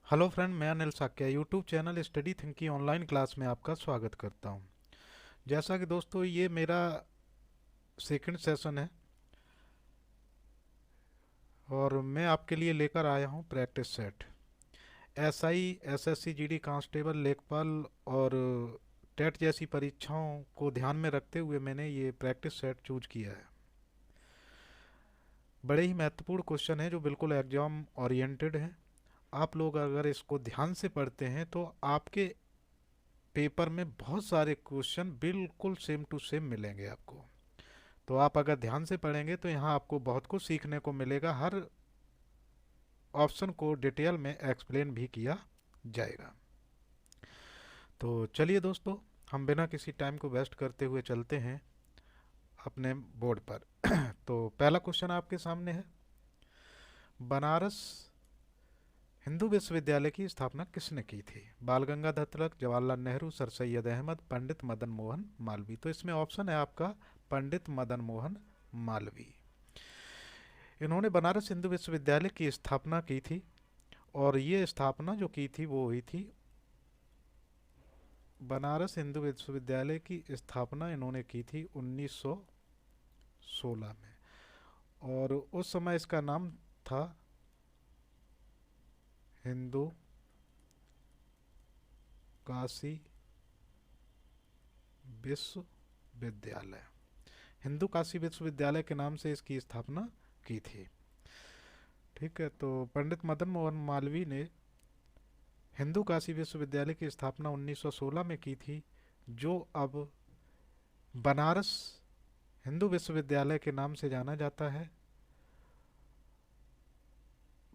Hello friend, मैं Anil Sakya YouTube channel study think की online class में आपका स्वागत करता हूं। जैसा कि दोस्तों ये मेरा सेकंड सेशन है और मैं आपके लिए लेकर आया हूं practice set. SI, SSC, GD constable, लेखपाल और टेट जैसी परीक्षाओं को ध्यान में रखते हुए मैंने ये प्रैक्टिस सेट चूज किया है। बड़े ही महत्वपूर्ण क्वेश्चन है जो बिल्कुल एग्जाम ओरिएंटेड है। आप लोग अगर इसको ध्यान से पढ़ते हैं तो आपके पेपर में बहुत सारे क्वेश्चन बिल्कुल सेम टू सेम मिलेंगे आपको। तो आप अगर ध्यान से पढ़ेंगे तो यहाँ आपको बहुत कुछ सीखने को मिलेगा। हर ऑप्शन को डिटेल में एक्सप्लेन भी किया जाएगा। तो चलिए दोस्तों, हम बिना किसी टाइम को वेस्ट करते हुए चलते हैं अपने बोर्ड पर। तो पहला क्वेश्चन आपके सामने है, बनारस हिंदू विश्वविद्यालय की स्थापना किसने की थी? बाल गंगाधर तिलक, जवाहरलाल नेहरू, सर सैयद अहमद, पंडित मदन मोहन मालवीय। तो इसमें ऑप्शन है आपका पंडित मदन मोहन मालवीय। इन्होंने बनारस हिंदू विश्वविद्यालय की स्थापना की थी और ये स्थापना जो की थी वो हुई थी, बनारस हिंदू विश्वविद्यालय की स्थापना इन्होंने की थी 1916 में। और उस समय इसका नाम था हिंदू काशी विश्वविद्यालय। हिंदू काशी विश्वविद्यालय के नाम से इसकी स्थापना की थी। ठीक है, तो पंडित मदन मोहन मालवीय ने हिंदू काशी विश्वविद्यालय की स्थापना 1916 में की थी, जो अब बनारस हिंदू विश्वविद्यालय के नाम से जाना जाता है।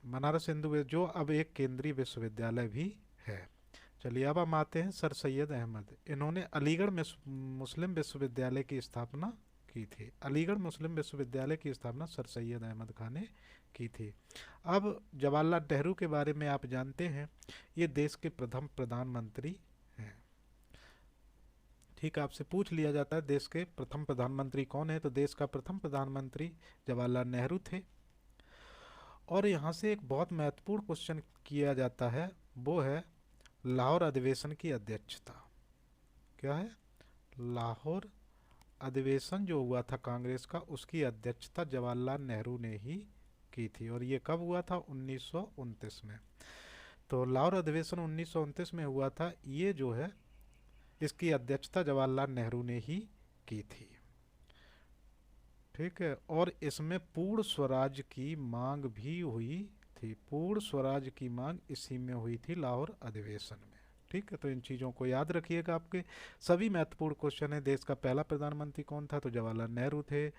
बनारस जो अब एक केंद्रीय विश्वविद्यालय भी है। चलिए अब हम आते हैं सर सैयद अहमद। इन्होंने अलीगढ़ मुस्लिम विश्वविद्यालय की स्थापना की थी। अलीगढ़ मुस्लिम विश्वविद्यालय की स्थापना सर सैयद अहमद खान ने की थी। अब जवाहरलाल नेहरू के बारे में आप जानते हैं, ये देश के प्रथम प्रधानमंत्री हैं। ठीक है, आपसे पूछ लिया जाता है देश के प्रथम प्रधानमंत्री कौन है, तो देश का प्रथम प्रधानमंत्री जवाहरलाल नेहरू थे। और यहाँ से एक बहुत महत्वपूर्ण क्वेश्चन किया जाता है, वो है लाहौर अधिवेशन की अध्यक्षता। क्या है? लाहौर अधिवेशन जो हुआ था कांग्रेस का, उसकी अध्यक्षता जवाहरलाल नेहरू ने ही की थी। और ये कब हुआ था? 1929 में। तो लाहौर अधिवेशन 1929 में हुआ था। ये जो है इसकी अध्यक्षता जवाहरलाल नेहरू ने ही की थी। ठीक है, और इसमें पूर्ण स्वराज की मांग भी हुई थी। पूर्ण स्वराज की मांग इसी में हुई थी, लाहौर अधिवेशन में। ठीक है, तो इन चीज़ों को याद रखिएगा। आपके सभी महत्वपूर्ण क्वेश्चन है। देश का पहला प्रधानमंत्री कौन था? तो जवाहरलाल नेहरू थे।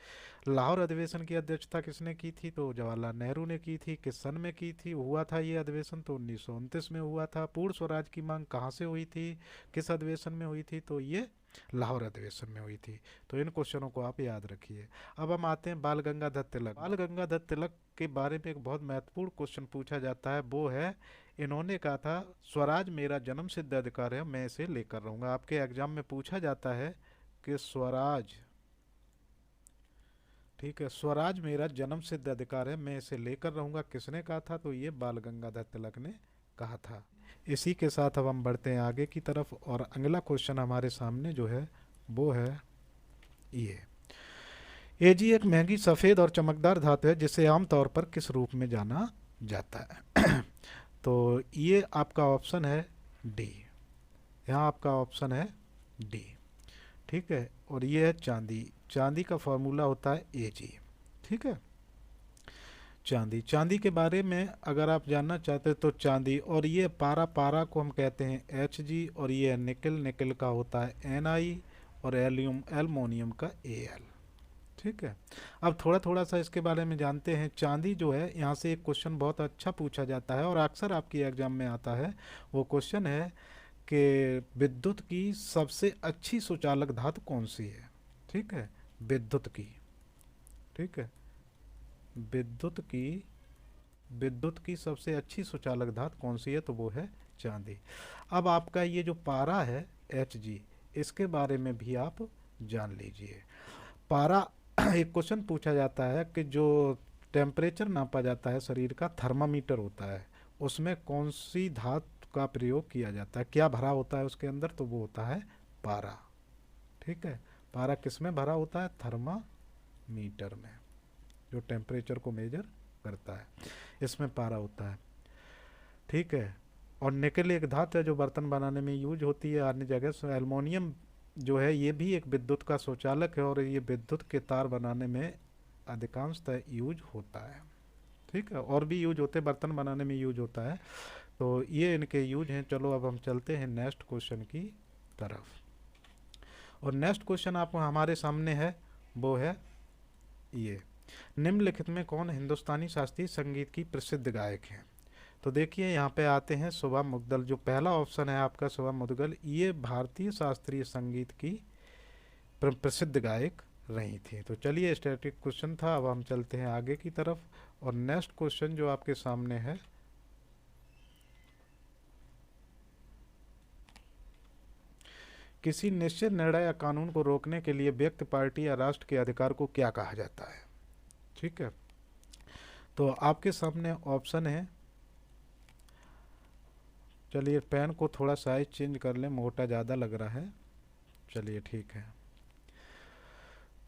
लाहौर अधिवेशन की अध्यक्षता किसने की थी? तो जवाहरलाल नेहरू ने की थी। किस सन में की थी हुआ था ये अधिवेशन? तो 1929 में हुआ था। पूर्ण स्वराज की मांग कहाँ से हुई थी, किस अधिवेशन में हुई थी? तो ये लाहौर अधिवेशन में हुई थी। तो इन क्वेश्चनों को आप याद रखिए। अब हम आते हैं बाल गंगाधर तिलक। बाल गंगाधर तिलक के बारे में एक बहुत महत्वपूर्ण क्वेश्चन पूछा जाता है, वो है इन्होंने कहा था स्वराज मेरा जन्म सिद्ध अधिकार है, मैं इसे लेकर रहूंगा। आपके एग्जाम में पूछा जाता है कि स्वराज, ठीक है, स्वराज मेरा जन्म सिद्ध अधिकार है, मैं इसे लेकर रहूंगा, किसने कहा था? तो ये बाल गंगाधर तिलक ने कहा था। इसी के साथ अब हम बढ़ते हैं आगे की तरफ और अगला क्वेश्चन हमारे सामने जो है वो है ये। एजी एक महंगी सफ़ेद और चमकदार धातु है जिसे आमतौर पर किस रूप में जाना जाता है? तो ये आपका ऑप्शन है डी। यहाँ आपका ऑप्शन है डी। ठीक है, और ये है चांदी। चांदी का फॉर्मूला होता है एजी। ठीक है, चांदी। चांदी के बारे में अगर आप जानना चाहते हैं तो चांदी, और ये पारा, पारा को हम कहते हैं एच जी, और ये निकल, निकल का होता है एन आई, और एल्युमिनियम का ए एल। ठीक है, अब थोड़ा थोड़ा सा इसके बारे में जानते हैं। चांदी जो है, यहाँ से एक क्वेश्चन बहुत अच्छा पूछा जाता है और अक्सर आपकी एग्जाम में आता है। वो क्वेश्चन है कि विद्युत की सबसे अच्छी सुचालक धातु कौन सी है? ठीक है, विद्युत की, ठीक है, विद्युत की, विद्युत की सबसे अच्छी सुचालक धातु कौन सी है? तो वो है चांदी। अब आपका ये जो पारा है एच जी, इसके बारे में भी आप जान लीजिए। पारा एक क्वेश्चन पूछा जाता है कि जो टेम्परेचर नापा जाता है शरीर का, थर्मामीटर होता है, उसमें कौन सी धातु का प्रयोग किया जाता है, क्या भरा होता है उसके अंदर, तो वो होता है पारा। ठीक है, पारा किस में भरा होता है, थर्मामीटर में, जो टेम्परेचर को मेजर करता है, इसमें पारा होता है। ठीक है, और निकेल एक धातु है जो बर्तन बनाने में यूज होती है अन्य जगह से। एल्युमिनियम जो है ये भी एक विद्युत का सुचालक है और ये विद्युत के तार बनाने में अधिकांशतः यूज होता है। ठीक है, और भी यूज होते हैं, बर्तन बनाने में यूज होता है। तो ये इनके यूज हैं। चलो अब हम चलते हैं नेक्स्ट क्वेश्चन की तरफ। और नेक्स्ट क्वेश्चन आपको हमारे सामने है, वो है ये, निम्नलिखित में कौन हिंदुस्तानी शास्त्रीय संगीत की प्रसिद्ध गायक हैं। तो देखिए यहाँ पे आते हैं शुभा मुद्गल, जो पहला ऑप्शन है आपका शुभा मुद्गल, ये भारतीय शास्त्रीय संगीत की प्रसिद्ध गायक रही थी। तो चलिए स्टैटिक क्वेश्चन था, अब हम चलते हैं आगे की तरफ। और नेक्स्ट क्वेश्चन जो आपके सामने है, किसी निश्चित निर्णय या कानून को रोकने के लिए व्यक्ति, पार्टी या राष्ट्र के अधिकार को क्या कहा जाता है। ठीक है, तो आपके सामने ऑप्शन है, चलिए पेन को थोड़ा साइज चेंज कर लें, मोटा ज़्यादा लग रहा है। चलिए ठीक है,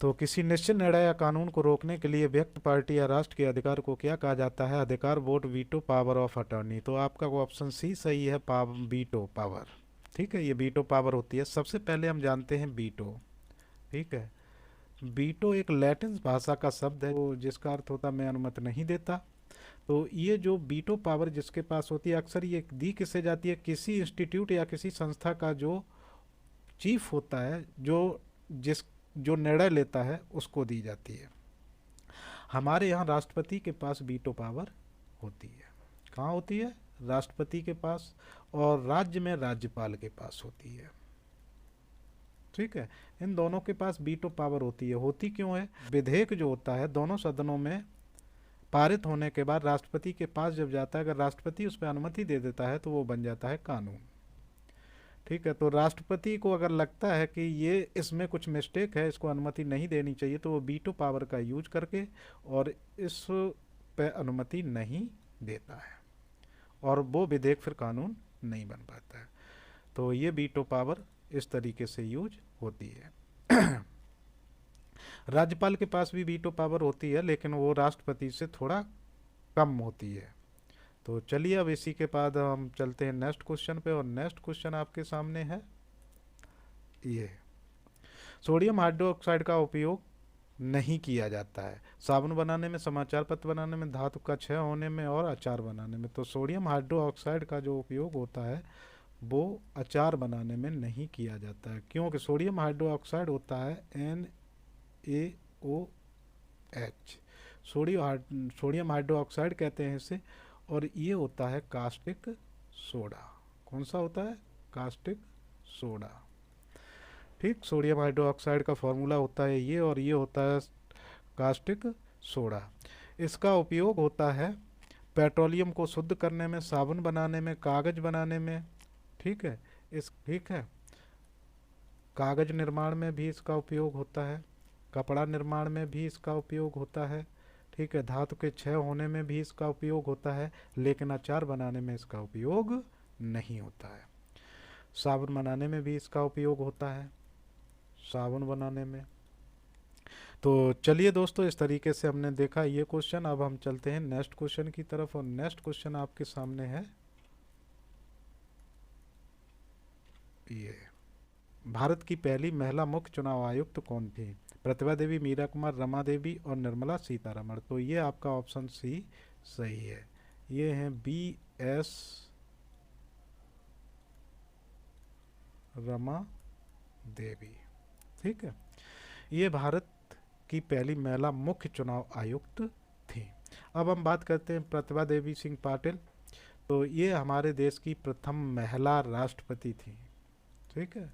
तो किसी निश्चित निर्णय या कानून को रोकने के लिए व्यक्ति, पार्टी या राष्ट्र के अधिकार को क्या कहा जाता है, अधिकार, vote, veto, power of attorney. तो आपका ऑप्शन सी सही है, वीटो पावर। ठीक है, ये वीटो पावर होती है। सबसे पहले हम जानते हैं वीटो। ठीक है, वीटो एक लैटिन भाषा का शब्द है, वो जिसका अर्थ होता है मैं अनुमति नहीं देता। तो ये जो वीटो पावर जिसके पास होती है, अक्सर ये दी किससे जाती है, किसी इंस्टीट्यूट या किसी संस्था का जो चीफ होता है, जो निर्णय लेता है, उसको दी जाती है। हमारे यहाँ राष्ट्रपति के पास वीटो पावर होती है। कहाँ होती है, राष्ट्रपति के पास, और राज्य में राज्यपाल के पास होती है। ठीक है, इन दोनों के पास वीटो पावर होती है। होती क्यों है, विधेयक जो होता है दोनों सदनों में पारित होने के बाद राष्ट्रपति के पास जब जाता है, अगर राष्ट्रपति उस पर अनुमति दे देता है तो वो बन जाता है कानून। ठीक है, तो राष्ट्रपति को अगर लगता है कि ये इसमें कुछ मिस्टेक है, इसको अनुमति नहीं देनी चाहिए, तो वो वीटो पावर का यूज करके और इस पे अनुमति नहीं देता है, और वो विधेयक फिर कानून नहीं बन पाता है। तो ये वीटो पावर इस तरीके से यूज होती है। राज्यपाल के पास भी वीटो पावर होती है, लेकिन वो राष्ट्रपति से थोड़ा कम होती है। तो चलिए अब इसी के बाद हम चलते हैं नेक्स्ट क्वेश्चन पे। और नेक्स्ट क्वेश्चन आपके सामने है ये, सोडियम हाइड्रोक्साइड का उपयोग नहीं किया जाता है साबुन बनाने में, समाचार पत्र बनाने में, धातु का क्षय होने में और अचार बनाने में। तो सोडियम हाइड्रोक्साइड का जो उपयोग होता है वो अचार बनाने में नहीं किया जाता है, क्योंकि सोडियम हाइड्रोक्साइड होता है NaOH, सोडियम हाइड्रोक्साइड कहते हैं इसे, और ये होता है कास्टिक सोडा। कौन सा होता है, कास्टिक सोडा। ठीक, सोडियम हाइड्रोक्साइड का फॉर्मूला होता है ये, और ये होता है कास्टिक सोडा। इसका उपयोग होता है पेट्रोलियम को शुद्ध करने में, साबुन बनाने में, कागज बनाने में। ठीक है, ठीक है, कागज निर्माण में भी इसका उपयोग होता है, कपड़ा निर्माण में भी इसका उपयोग होता है। ठीक है, धातु के क्षय होने में भी इसका उपयोग होता है, लेकिन अचार बनाने में इसका उपयोग नहीं होता है। साबुन बनाने में भी इसका उपयोग होता है, साबुन बनाने में। तो चलिए दोस्तों, इस तरीके से हमने देखा ये क्वेश्चन। अब हम चलते हैं नेक्स्ट क्वेश्चन की तरफ। और नेक्स्ट क्वेश्चन आपके सामने है ये, भारत की पहली महिला मुख्य चुनाव आयुक्त कौन थी। प्रतिभा देवी, मीरा कुमार, रमा देवी और निर्मला सीतारमण। तो ये आपका ऑप्शन सी सही है, ये हैं BS रमा देवी। ठीक है, ये भारत की पहली महिला मुख्य चुनाव आयुक्त थी। अब हम बात करते हैं प्रतिभा देवी सिंह पाटिल। तो ये हमारे देश की प्रथम महिला राष्ट्रपति थी। ठीक है,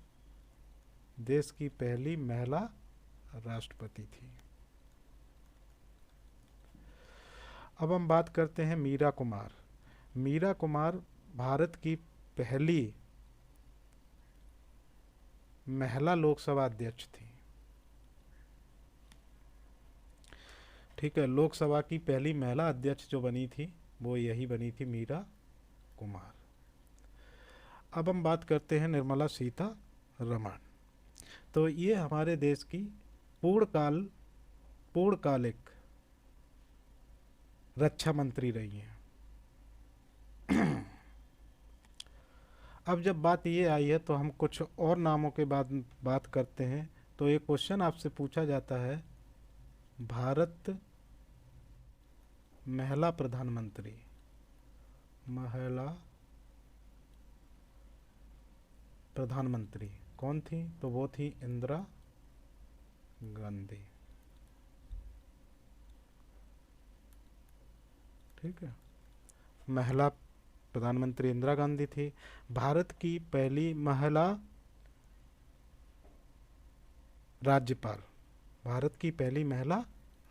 देश की पहली महिला राष्ट्रपति थी। अब हम बात करते हैं मीरा कुमार। मीरा कुमार भारत की पहली महिला लोकसभा अध्यक्ष थी। ठीक है, लोकसभा की पहली महिला अध्यक्ष जो बनी थी वो यही बनी थी, मीरा कुमार। अब हम बात करते हैं निर्मला सीतारमण। तो ये हमारे देश की पूर्णकालिक रक्षा मंत्री रही हैं। अब जब बात ये आई है तो हम कुछ और नामों के बाद बात करते हैं। तो एक क्वेश्चन आपसे पूछा जाता है, भारत महिला प्रधानमंत्री, महिला प्रधानमंत्री कौन थी? तो वो थी इंदिरा गांधी। ठीक है, महिला प्रधानमंत्री इंदिरा गांधी थी। भारत की पहली महिला राज्यपाल, भारत की पहली महिला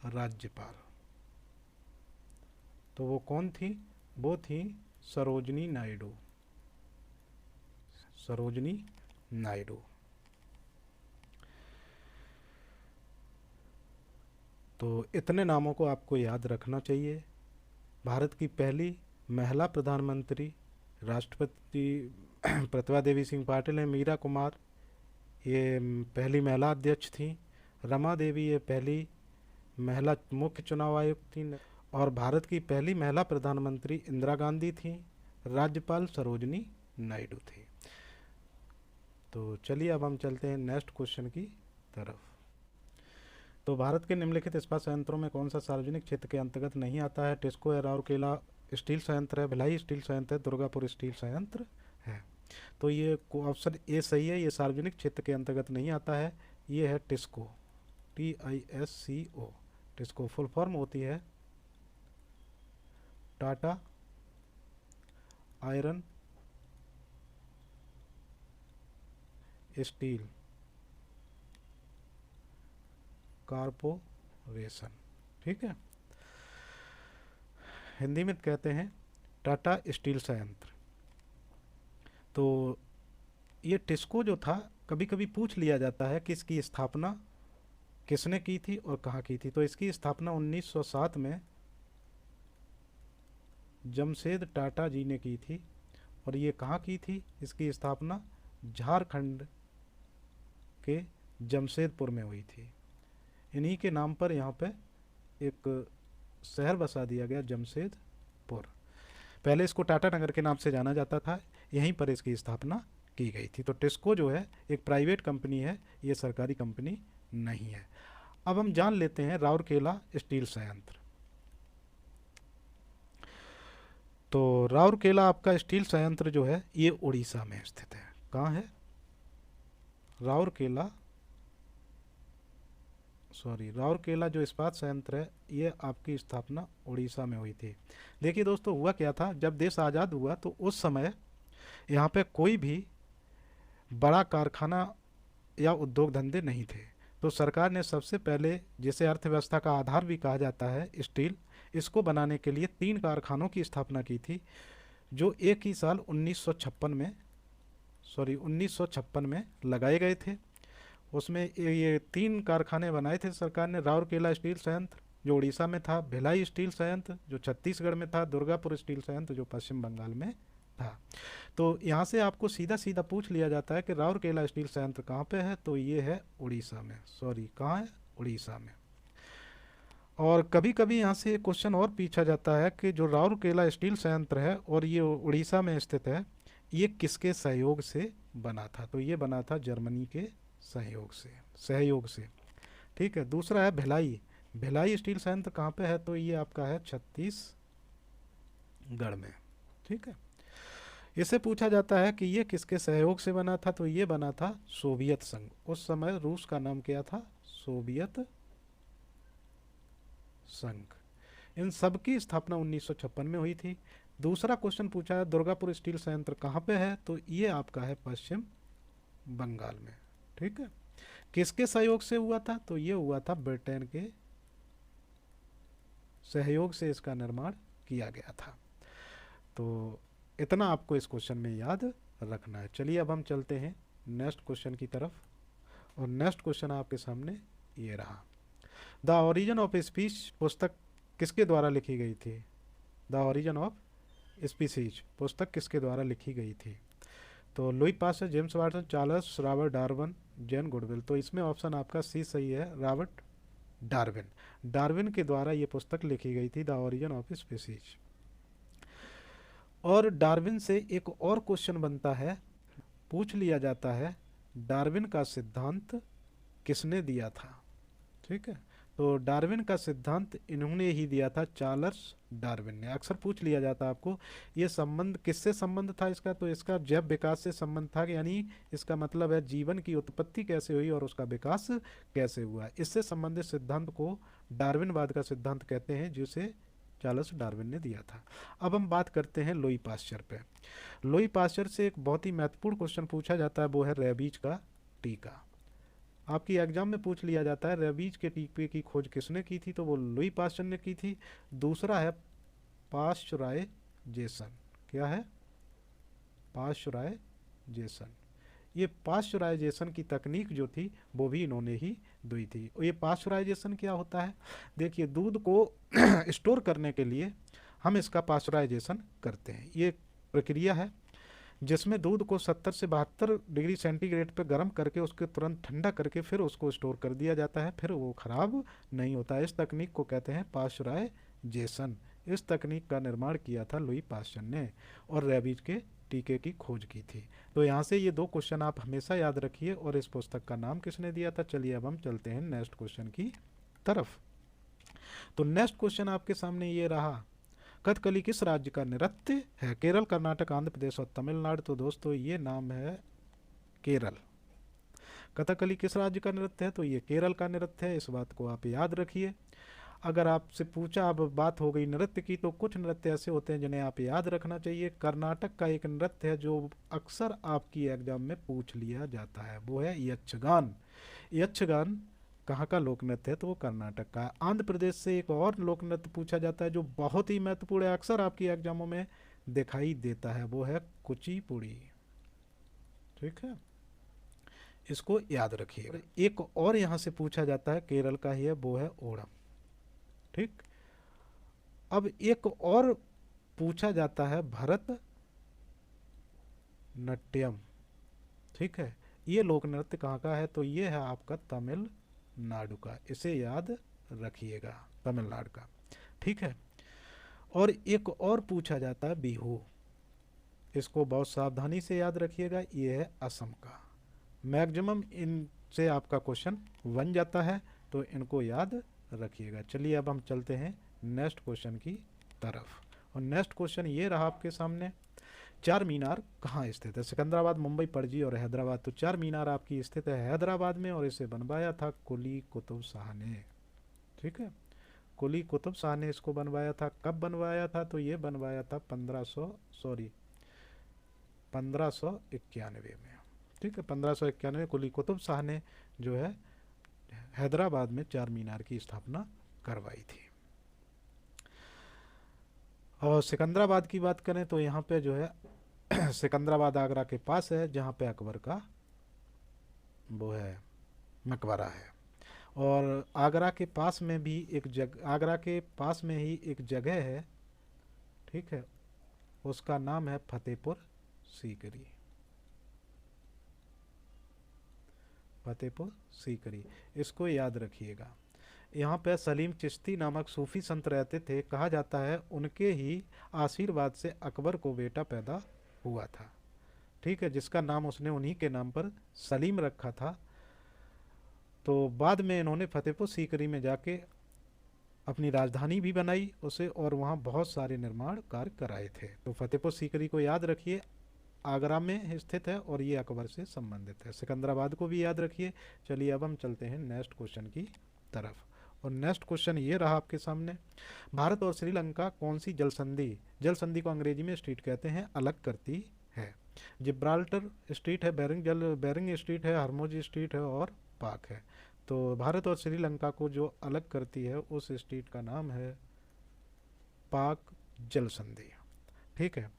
राज्यपाल, तो वो कौन थी? वो थी सरोजनी नायडू, सरोजनी नायडू। तो इतने नामों को आपको याद रखना चाहिए। भारत की पहली महिला प्रधानमंत्री राष्ट्रपति प्रतिभा देवी सिंह पाटिल है। मीरा कुमार ये पहली महिला अध्यक्ष थी। रमा देवी ये पहली महिला मुख्य चुनाव आयुक्त थी। और भारत की पहली महिला प्रधानमंत्री इंदिरा गांधी थी। राज्यपाल सरोजनी नायडू थी। तो चलिए अब हम चलते हैं नेक्स्ट क्वेश्चन की तरफ। तो भारत के निम्नलिखित इस्पात संयंत्रों में कौन सा सार्वजनिक क्षेत्र के अंतर्गत नहीं आता है? टिस्को है, राउरकेला स्टील संयंत्र है, भिलाई स्टील संयंत्र है, दुर्गापुर स्टील संयंत्र है। तो ये ऑप्शन ए सही है, ये सार्वजनिक क्षेत्र के अंतर्गत नहीं आता है। ये है TISCO, TISCO। TISCO full form होती है टाटा आयरन स्टील कारपोरेशन। ठीक है, हिंदी में कहते हैं टाटा स्टील संयंत्र। तो ये टिस्को जो था, कभी कभी पूछ लिया जाता है कि इसकी स्थापना किसने की थी और कहाँ की थी। तो इसकी स्थापना 1907 में जमशेद टाटा जी ने की थी। और ये कहाँ की थी? इसकी स्थापना झारखंड के जमशेदपुर में हुई थी। इन्हीं के नाम पर यहाँ पे एक शहर बसा दिया गया, जमशेदपुर। पहले इसको टाटा नगर के नाम से जाना जाता था, यहीं पर इसकी स्थापना की गई थी। तो टिस्को जो है एक प्राइवेट कंपनी है, ये सरकारी कंपनी नहीं है। अब हम जान लेते हैं राउरकेला स्टील संयंत्र। तो राउरकेला आपका स्टील संयंत्र जो है ये उड़ीसा में स्थित है। कहाँ है? राउरकेला जो इस्पात संयंत्र है ये आपकी स्थापना उड़ीसा में हुई थी। देखिए दोस्तों, हुआ क्या था, जब देश आज़ाद हुआ तो उस समय यहाँ पे कोई भी बड़ा कारखाना या उद्योग धंधे नहीं थे। तो सरकार ने सबसे पहले, जिसे अर्थव्यवस्था का आधार भी कहा जाता है, स्टील, इसको बनाने के लिए 3 कारखानों की स्थापना की थी, जो एक ही साल 1956 में लगाए गए थे। उसमें ये 3 कारखाने बनाए थे सरकार ने। राउरकेला स्टील संयंत्र जो उड़ीसा में था, भिलाई स्टील संयंत्र जो छत्तीसगढ़ में था, दुर्गापुर स्टील संयंत्र जो पश्चिम बंगाल में था। तो यहाँ से आपको सीधा सीधा पूछ लिया जाता है कि राउरकेला स्टील संयंत्र कहाँ पे है? तो ये है उड़ीसा में। कहाँ है? उड़ीसा में। और कभी कभी यहाँ से क्वेश्चन और पूछा जाता है कि जो राउरकेला स्टील संयंत्र है और ये उड़ीसा में स्थित है, ये किसके सहयोग से बना था? तो ये बना था जर्मनी के सहयोग से। ठीक है। दूसरा है भिलाई स्टील संयंत्र कहाँ पे है? तो ये आपका है छत्तीसगढ़ में। ठीक है। इससे पूछा जाता है कि ये किसके सहयोग से बना था? तो ये बना था सोवियत संघ। उस समय रूस का नाम क्या था? सोवियत संघ। इन सब की स्थापना 1956 में हुई थी। दूसरा क्वेश्चन पूछा है दुर्गापुर स्टील संयंत्र कहाँ पे है? तो ये आपका है पश्चिम बंगाल में। ठीक है। किसके सहयोग से हुआ था? तो ये हुआ था ब्रिटेन के सहयोग से इसका निर्माण किया गया था। तो इतना आपको इस क्वेश्चन में याद रखना है। चलिए अब हम चलते हैं नेक्स्ट क्वेश्चन की तरफ। और नेक्स्ट क्वेश्चन आपके सामने ये रहा। द ओरिजिन ऑफ स्पीच पुस्तक किसके द्वारा लिखी गई थी? द ओरिजिन ऑफ स्पीसीज पुस्तक किसके द्वारा लिखी गई थी? तो Louis Pasteur, James Watson, Charles Robert Darwin, John goodwill. तो इसमें ऑप्शन आपका सी सही है, रॉबर्ट डार्विन। डार्विन के द्वारा ये पुस्तक लिखी गई थी, द ओरिजिन ऑफ स्पीसीज। और डार्विन से एक और क्वेश्चन बनता है, पूछ लिया जाता है, डार्विन का सिद्धांत किसने दिया था? ठीक है, तो डार्विन का सिद्धांत इन्होंने ही दिया था, चार्ल्स डार्विन ने। अक्सर पूछ लिया जाता आपको, ये संबंध किससे संबंध था इसका? तो इसका जैव विकास से संबंध था, यानी इसका मतलब है जीवन की उत्पत्ति कैसे हुई और उसका विकास कैसे हुआ। इससे संबंधित सिद्धांत को डार्विनवाद का सिद्धांत कहते हैं, जिसे चार्ल्स डार्विन ने दिया था। अब हम बात करते हैं लुई पास्चर पे। लुई पास्चर से एक बहुत ही महत्वपूर्ण क्वेश्चन पूछा जाता है, वो है रेबीज का टीका। आपकी एग्जाम में पूछ लिया जाता है, रेबीज के टीके की खोज किसने की थी? तो वो लुई पास्चर ने की थी। दूसरा है पाश्चराइजेशन। क्या है? पाश्चराइजेशन। ये पाश्चराइजेशन की तकनीक जो थी वो भी इन्होंने ही दी थी। और ये पाश्चराइजेशन क्या होता है? देखिए, दूध को स्टोर करने के लिए हम इसका पाश्चराइजेशन करते हैं। ये प्रक्रिया है जिसमें दूध को 70 से 72 डिग्री सेंटीग्रेड पर गर्म करके उसके तुरंत ठंडा करके फिर उसको स्टोर कर दिया जाता है, फिर वो खराब नहीं होता। इस तकनीक को कहते हैं पाश्चराइजेशन। इस तकनीक का निर्माण किया था लुई पास्चर ने और रेबीज के टीके की खोज की थी। तो यहाँ से ये दो क्वेश्चन आप हमेशा याद रखिए। और इस पुस्तक का नाम किसने दिया था? चलिए अब हम चलते हैं नेक्स्ट क्वेश्चन की तरफ। तो नेक्स्ट क्वेश्चन आपके सामने ये रहा, कथकली किस राज्य का नृत्य है? केरल, कर्नाटक, आंध्र प्रदेश और तमिलनाडु। तो दोस्तों ये नाम है केरल। कथकली किस राज्य का नृत्य है? तो ये केरल का नृत्य है। इस बात को आप याद रखिए। अगर आपसे पूछा, अब बात हो गई नृत्य की, तो कुछ नृत्य ऐसे होते हैं जिन्हें आप याद रखना चाहिए। कर्नाटक का एक नृत्य है जो अक्सर आपकी एग्जाम में पूछ लिया जाता है, वो है यक्षगान। यक्षगान कहाँ का लोक नृत्य है? तो वो कर्नाटक का है। आंध्र प्रदेश से एक और लोक नृत्य पूछा जाता है जो बहुत ही महत्वपूर्ण है, अक्सर आपकी एग्जामों में दिखाई देता है, वो है कुचिपुड़ी। ठीक है, इसको याद रखिए। एक और यहाँ से पूछा जाता है, केरल का ही है, वो है ओणम। ठीक, अब एक और पूछा जाता है भरत नाट्यम। ठीक है, ये लोक नृत्य कहाँ का है? तो ये है आपका तमिलनाडु का। इसे याद रखिएगा, तमिलनाडु का। ठीक है, और एक और पूछा जाता है बिहू। इसको बहुत सावधानी से याद रखिएगा, ये है असम का। मैक्सिमम इनसे आपका क्वेश्चन बन जाता है, तो इनको याद रखिएगा। चलिए अब हम चलते हैं नेक्स्ट क्वेश्चन की तरफ। और नेक्स्ट क्वेश्चन ये रहा आपके सामने, चार मीनार कहाँ स्थित है? सिकंदराबाद, मुंबई, पणजी और हैदराबाद। तो चार मीनार आपकी स्थित है हैदराबाद में और इसे बनवाया था कुली कुतुब शाह ने। ठीक है, कुली कुतुब शाह ने इसको बनवाया था। कब बनवाया था? तो ये बनवाया था 1591 में। ठीक है, 1591 कुली कुतुब शाह ने जो है हैदराबाद में चार मीनार की स्थापना करवाई थी। और सिकंदराबाद की बात करें तो यहाँ पे जो है सिकंदराबाद आगरा के पास है, जहाँ पे अकबर का वो है मकबरा है। और आगरा के पास में भी आगरा के पास में ही एक जगह है, ठीक है, उसका नाम है फतेहपुर सीकरी। फतेहपुर सीकरी, इसको याद रखिएगा। यहाँ पे सलीम चिश्ती नामक सूफी संत रहते थे। कहा जाता है उनके ही आशीर्वाद से अकबर को बेटा पैदा हुआ था। ठीक है, जिसका नाम उसने उन्हीं के नाम पर सलीम रखा था। तो बाद में इन्होंने फतेहपुर सीकरी में जाके अपनी राजधानी भी बनाई उसे, और वहाँ बहुत सारे निर्माण कार्य कराए थे। तो फतेहपुर सीकरी को याद रखिए, आगरा में स्थित है और ये अकबर से संबंधित है। सिकंदराबाद को भी याद रखिए। चलिए अब हम चलते हैं नेक्स्ट क्वेश्चन की तरफ। और नेक्स्ट क्वेश्चन ये रहा आपके सामने, भारत और श्रीलंका कौन सी जल संधि को अंग्रेजी में स्ट्रीट कहते हैं, अलग करती है? जिब्राल्टर स्ट्रीट है, बेरिंग स्ट्रीट है, हरमुज स्ट्रीट है और पाक है। तो भारत और श्रीलंका को जो अलग करती है उस स्ट्रीट का नाम है पाक जल संधि। ठीक है,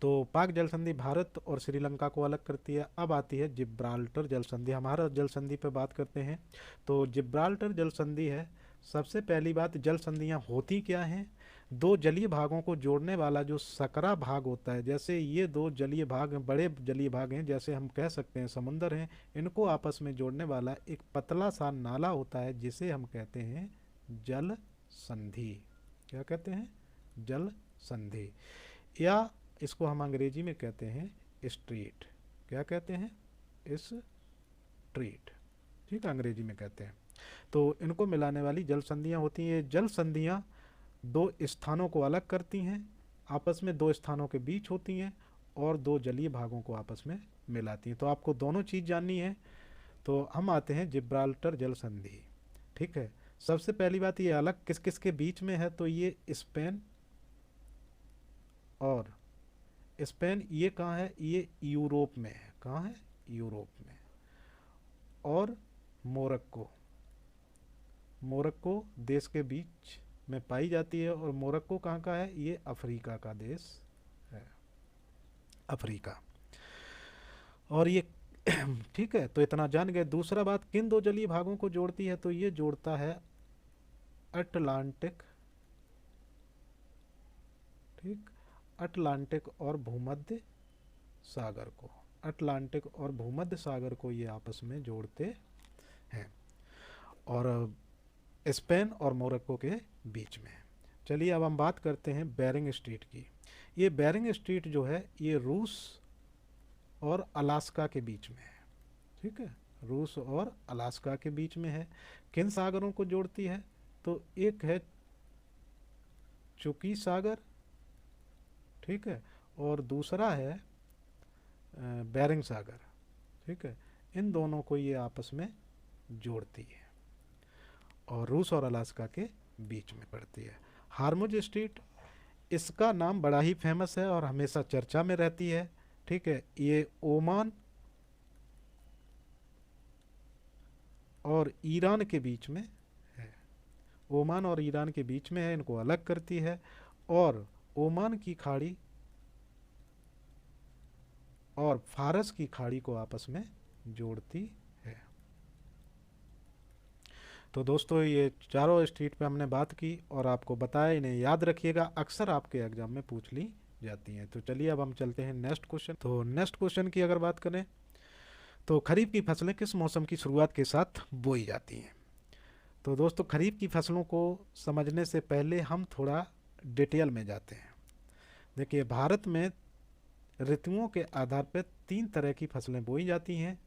तो पाक जल संधि भारत और श्रीलंका को अलग करती है। अब आती है जिब्राल्टर जल संधि। हमारा जल संधि पे बात करते हैं। तो जिब्राल्टर जल संधि है, सबसे पहली बात जल संधियाँ होती क्या हैं? दो जलीय भागों को जोड़ने वाला जो सकरा भाग होता है, जैसे ये दो जलीय भाग हैं, बड़े जलीय भाग हैं, जैसे हम कह सकते हैं समुंदर हैं, इनको आपस में जोड़ने वाला एक पतला सा नाला होता है जिसे हम कहते हैं जल संधि। क्या कहते हैं? जल संधि। या इसको हम अंग्रेजी में कहते हैं स्ट्रीट। क्या कहते हैं? स्ट्रीट। ठीक है, अंग्रेजी में कहते हैं। तो इनको मिलाने वाली जल संधियाँ होती हैं। ये जल संधियाँ दो स्थानों को अलग करती हैं, आपस में दो स्थानों के बीच होती हैं, और दो जलीय भागों को आपस में मिलाती हैं। तो आपको दोनों चीज़ जाननी है। तो हम आते हैं जिब्राल्टर जल संधि। ठीक है, सबसे पहली बात, ये अलग किस किस के बीच में है? तो ये स्पेन और स्पेन, ये कहाँ है? ये यूरोप में है। कहाँ है? यूरोप में। और मोरक्को, मोरक्को देश के बीच में पाई जाती है। और मोरक्को कहाँ का है? ये अफ्रीका का देश है, अफ्रीका। और ये ठीक है, तो इतना जान गए। दूसरा बात, किन दो जलीय भागों को जोड़ती है? तो ये जोड़ता है अटलांटिक, ठीक, अटलांटिक और भूमध्य सागर को। अटलांटिक और भूमध्य सागर को ये आपस में जोड़ते हैं, और स्पेन और मोरक्को के बीच में। चलिए अब हम बात करते हैं बेरिंग स्ट्रीट की। ये बेरिंग स्ट्रीट जो है ये रूस और अलास्का के बीच में है। ठीक है, रूस और अलास्का के बीच में है। किन सागरों को जोड़ती है? तो एक है चुकी सागर, ठीक है, और दूसरा है बेरिंग सागर। ठीक है, इन दोनों को ये आपस में जोड़ती है और रूस और अलास्का के बीच में पड़ती है। हार्मुज स्ट्रीट, इसका नाम बड़ा ही फेमस है और हमेशा चर्चा में रहती है। ठीक है, ये ओमान और ईरान के बीच में है। ओमान और ईरान के बीच में है, इनको अलग करती है। और ओमान की खाड़ी और फारस की खाड़ी को आपस में जोड़ती है। तो दोस्तों ये चारों स्ट्रीट पे हमने बात की और आपको बताया, इन्हें याद रखिएगा, अक्सर आपके एग्जाम में पूछ ली जाती हैं। तो चलिए अब हम चलते हैं नेक्स्ट क्वेश्चन। तो नेक्स्ट क्वेश्चन की अगर बात करें तो खरीफ की फसलें किस मौसम की शुरुआत के साथ बोई जाती हैं? तो दोस्तों खरीफ की फसलों को समझने से पहले हम थोड़ा डिटेल में जाते हैं। देखिए, भारत में ऋतुओं के आधार पर 3 तरह की फसलें बोई जाती हैं,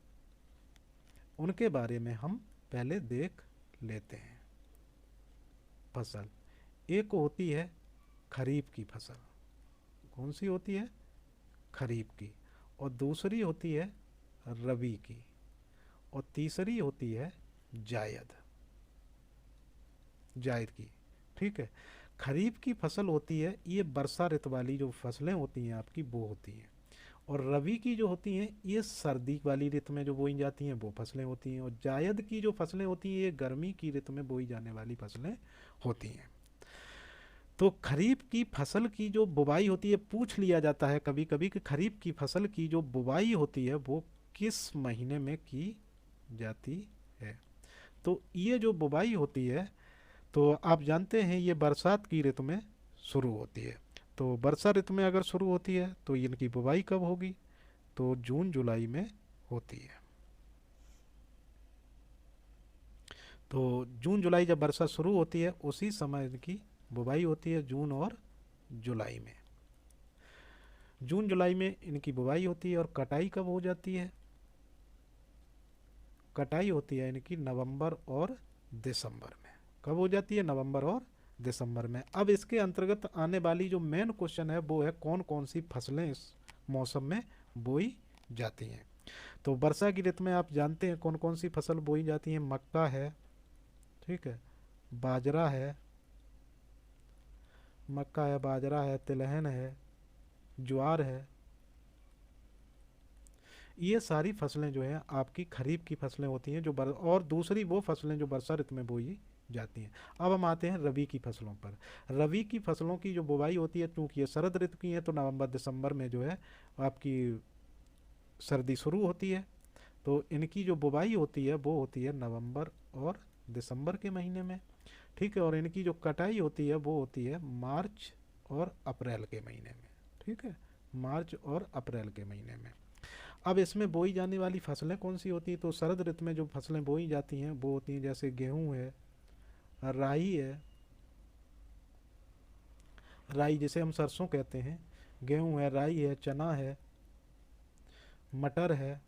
उनके बारे में हम पहले देख लेते हैं। फसल एक होती है खरीफ की फसल। कौन सी होती है? खरीफ की। और दूसरी होती है रबी की। और तीसरी होती है जायद, जायद की। ठीक है, खरीफ की फसल होती है, ये वर्षा ऋतु वाली जो फसलें होती हैं आपकी वो होती हैं। और रबी की जो होती हैं ये सर्दी वाली ऋतु में जो बोई जाती हैं वो फसलें होती हैं। और जायद की जो फसलें होती हैं ये गर्मी की ऋतु में बोई जाने वाली फसलें होती हैं। तो खरीफ की फसल की जो बुवाई होती है, पूछ लिया जाता है कभी कभी कि खरीफ की फसल की जो बुवाई होती है वो किस महीने में की जाती है? तो ये जो बुवाई होती है, तो आप जानते हैं ये बरसात की ऋतु में शुरू होती है। तो वर्षा ऋतु में अगर शुरू होती है तो इनकी बुवाई कब होगी? तो जून जुलाई में होती है। तो जून जुलाई जब वर्षा शुरू होती है उसी समय इनकी बुवाई होती है, जून और जुलाई में। जून जुलाई में इनकी बुवाई होती है। और कटाई कब हो जाती है? कटाई होती है इनकी नवंबर और दिसंबर में। कब हो जाती है? नवंबर और दिसंबर में। अब इसके अंतर्गत आने वाली जो मेन क्वेश्चन है वो है कौन कौन सी फसलें इस मौसम में बोई जाती हैं। तो वर्षा की ऋतु में आप जानते हैं कौन कौन सी फसल बोई जाती है। मक्का है, ठीक है, बाजरा है, मक्का है, बाजरा है, तिलहन है, ज्वार है। ये सारी फसलें जो हैं आपकी खरीफ की फसलें होती हैं, जो और दूसरी वो फसलें जो वर्षा ऋतु में बोई जाती हैं। अब हम आते हैं रबी की फसलों पर। रबी की फसलों की जो बुवाई होती है, चूँकि ये शरद ऋतु की है, तो नवंबर दिसंबर में जो है आपकी सर्दी शुरू होती है। तो इनकी जो बुवाई होती है वो होती है नवंबर और दिसंबर के महीने में। ठीक है, और इनकी जो कटाई होती है वो होती है मार्च और अप्रैल के महीने में। ठीक है, मार्च और अप्रैल के महीने में। अब इसमें बोई जाने वाली फसलें कौन सी होती हैं, तो शरद ऋतु में जो फसलें बोई जाती हैं वो होती हैं जैसे गेहूँ है, राई है, राई जिसे हम सरसों कहते हैं, गेहूँ है, राई है, चना है, मटर है,